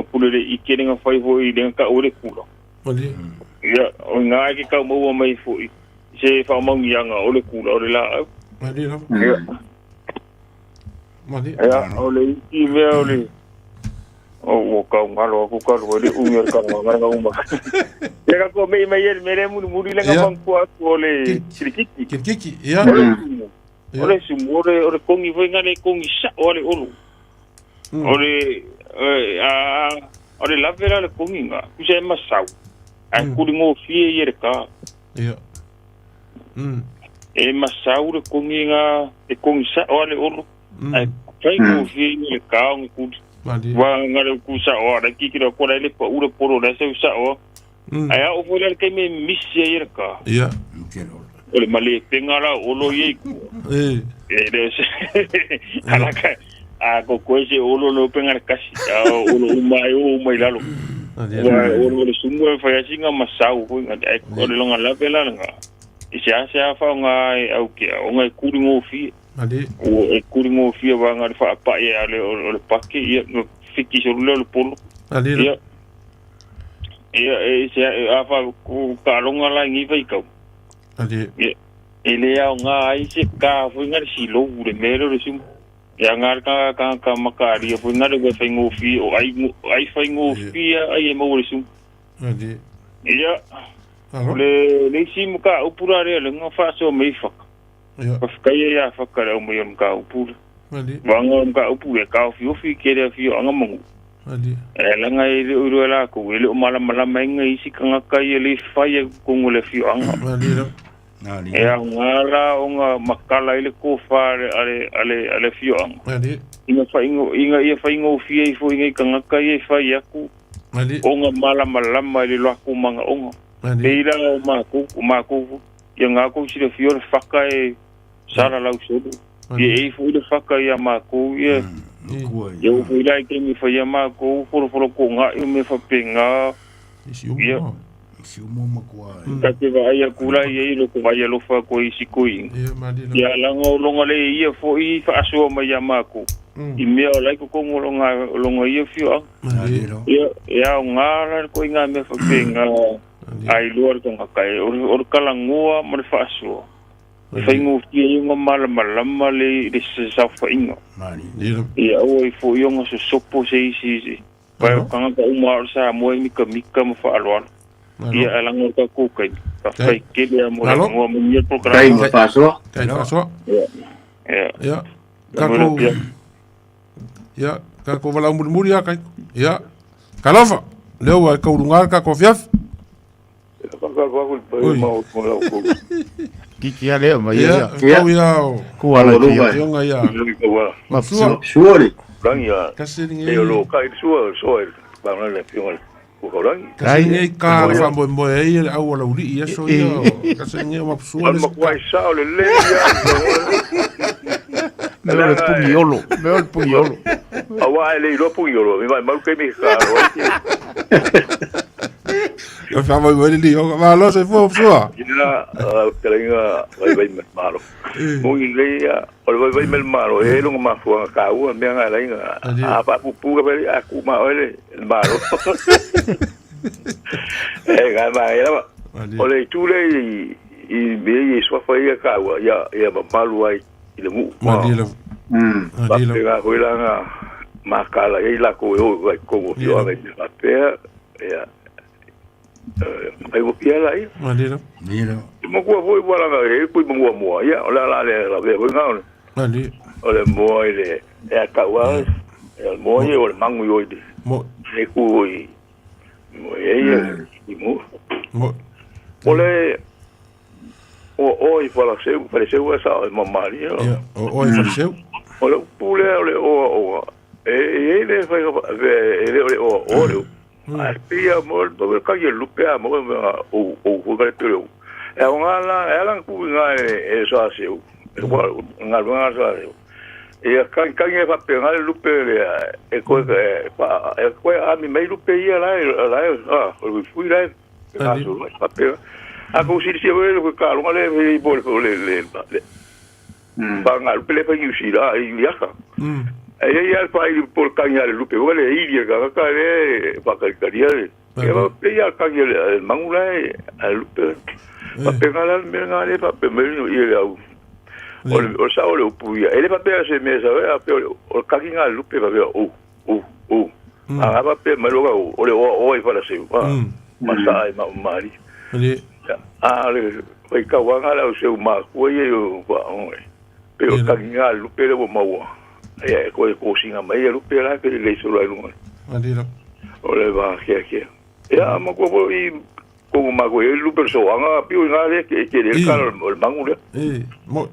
pule le ikene nga fa fo i den ka o le kulo Ali. ya o nga ki ka mo mai fo se fa mo nga o le kulo o le la au Ali. Ali. ya o le i me o le o ka ngalo ko ka ro le unga ka nganga uma ya ka ko me le mu le nga mang ko le kirikiti Kiki. Ya. Ore sumore ore kongi foi ngale kongi sa ore olu. Ore ore lavera le kongi nga kusa masau. Ai kuringo fie yere ka. Ia. E masau le kongi nga e kongi sa ore olu. Ai fai ngo fie le ka ngi kudu. Wa ngale kusa ore kikira kora le pa ure poro na se usa o. Ai o foi le keme misia yere ka. Ia. Ole male pengara olo ye. Eres alaka a kokoese olo no pengara kasi olo umai lalo. Olo le sumu fa yasinga masau ko ngata olo longa la pela nga. Isia fa nga au ke nga kuringo fi. O e kuringo fi wa nga fa pa ya le pakke ia no fiki so le polo. Ia isia fa ku ka longa la ngi fa ikau. Ele au nga ai se ka foi nga si lo ure mero le sum ya nga ka makari foi nga le fa ngofi o ai fa ngofi ai mo le sum ia le sim ka upura le nga fa so me fa ka ya fa ka le mo yom ka upura wanga ka upura ka fi kere fi anga mo la nga ile uru la ko ile o mala menga isi ka ka ile fa ye ko ngole fi anga e ngala onga makala ile ko fare ale fio inga faingo fie fo inga kanga kai fai aku onga mala ile lo ku manga onga leila maku yang aku sile fio faka e sara lau sodo e fo ile faka ya maku ye yo fo ile ke mi fai maku fo ko nga me fa penga si umo makua kate vai kula ye lo ko vai lo fa ko isi koi ya lango longa le ye fo I fa so ma yamako I me ola ko longa ye fio ya ngara ko inga me fa penga ai luar ko kai or kala ngua mo fa so fa ingo ye ngo mala le sa fa ingo ya o fo yo ngo so po se isi pa kanga ka umar sa mo mika mo fa alwan ia alango ka kukai ka fai kele mo mo mo programa kai paso ya kako wala muri ya kai ya kalafa leo ka urungar ka kofiaf Kiki ya leo ma ya ku ala yo nga ya suore rangia kasini e lo kai suore ba na le pion Kasi ngay ka mo ay au wala uli iya so yo kasi ngay mapsuan ma kwai sao le ya me el pugiolo awa le lo pugiolo mi vai mal que mi ka yo fa mo ni yo ma lo se fo psua ina telinga vai malo mo ile ya o vai malo e lo ma fu ka u me nga la apa pupu ka beli aku ma ole malo ga ma ya ole tu le I be so fa ya ka ya ma malu ai ile mu madilo ga hoila nga makala ila ko vai ko yo ave pe ya ai mo pia lai madilo mo ko foi wala ga e ko mo ya la le la ve nga mali ole mo ile ya ka wa el mo ye ole mangu yo ide mo le ku mo ye mo ole o I faleceu esa mamari o faleceu ole pule ole o ele foi ele ole aspia mo do ka ye lupe mo o ga teu e ela ku nga e so aseu nga sa e kan ye fa penga lupe e ko a mi mai lupe ia la o fui la fa penga a ko si we ko ka lo le por le ba nga lupe le fa yusi la I viaja ya fa por caña le lupe le iria ka le pa calcaria que va ya ka le mangula al lupe pa penga la menga le pa pemelo I le au o sa o le puia ele pa pe se me sa o ka kinga lupe pa a pa pe melo o le o fa la se ma sa ma mari le vai ka wanga la o seu ma ko ye o pa pe o kanginga lupe le maua e ko singa mai lupe la ke le so la lunga Adira. o le va ke ya mo ko i ko ma ko e lupe so anga pi nga le ke le kal o mangu le Mo.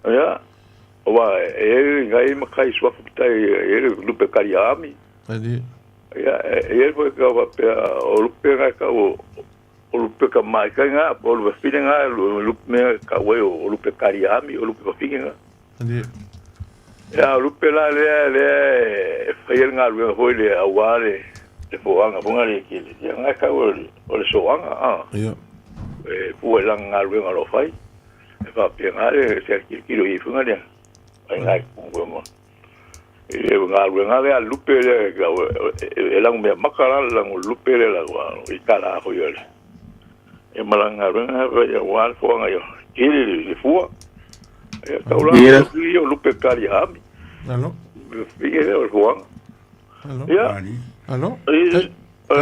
ya o va ngai ma kai swa futa e lupe kariami Adira. ya e ko ka va pe o lupe ka o lupe ka mai ka nga o lupe finga lupe ka we o lupe kariami o lupe finga Adira. ya lupe la le fai nga lu ho le awale le foanga bunga le ki ya nga ka o le soanga Ia. e pu la nga lu nga lo fai e fa pe nga le se ki lo i funga le ai nga ku mo e nga lu nga le lupe le e la me makara la lupe le la wa i kala ho yo e malanga lu nga ya wa foanga yo ki le fu e ka ula yo lupe kali ami Allo. fige o foanga Allo. ya Allo.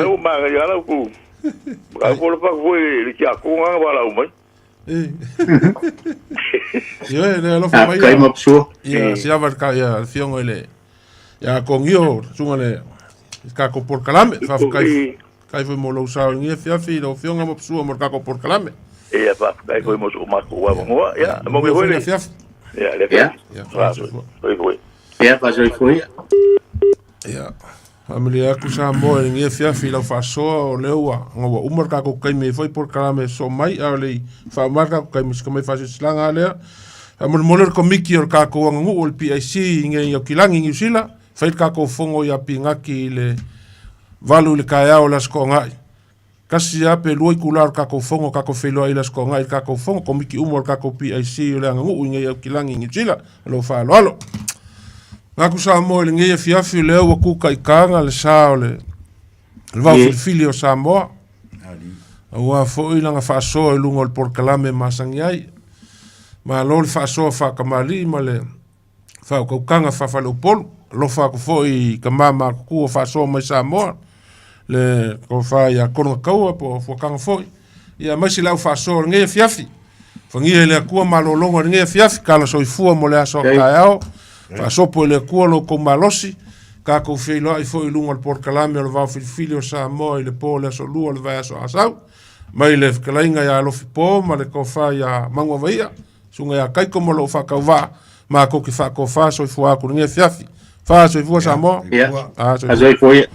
o ma ya la ku ka por pa foi le ki a ku nga wala o mai Ia, ne lo fa mai. Kai mo so. Ia, se ava ka ia fiongo ele. Ia con io, sunga le ka ko por kalame, fa kai foi mo lo sa ngi fiafi lo fionga mo psua mo ka ko por kalame. e pa kai ko mo ma ko wa mo ya mo me foi fiafi. ya le Ya. Ia, foi Ia pa so foi. ia. Familia ku sa mo ngi fiafi lo fa so o leua, ngo umar ka ko kai me foi por kalame so mai ale fa marka ko kai mis ko me fa slanga le. Amor moler ko miki or ka ko ngu ol PIC nge yo kilangi New Zealand. Fai ka ko fongo ya pingaki le valu le kaya o las ko ngai. Kasi ya pe loi kular ka ko fongo ka ko felo ai las ko ngai ka ko fongo ko miki umor ka ko PIC le ngu nge yo kilangi New Zealand. Lo fa lo alo. Ngaku sa mo le nge fiafi le o ku kai kanga le sa le. Le va filio sa mo. Wa fo ina nga fa so e lungo por kalame masangai. Ma lo le fa so fa kamali ma le fa ko kanga fa fa lo pol lo fa ko foi ka mama ku fa so mai sa mo le ko fa ya ko ko po fo kanga foi ya mai si la fa so nge fiafi fo nge le ku ma lo longo nge fiafi kala so fu mo le so ka yao fa so po le ku lo ko malosi ka ko fe lo ai foi lungo por kalame lo va filio sa mo le po le so lu le va so asau mai le kalainga ya lo fi po ma le ko fa ya mango vaia sunga ya kai como lo fa kauva ma ko ki fa ko fa so fu a ku nge fiafi fa so fu sa mo Ia. A so foi.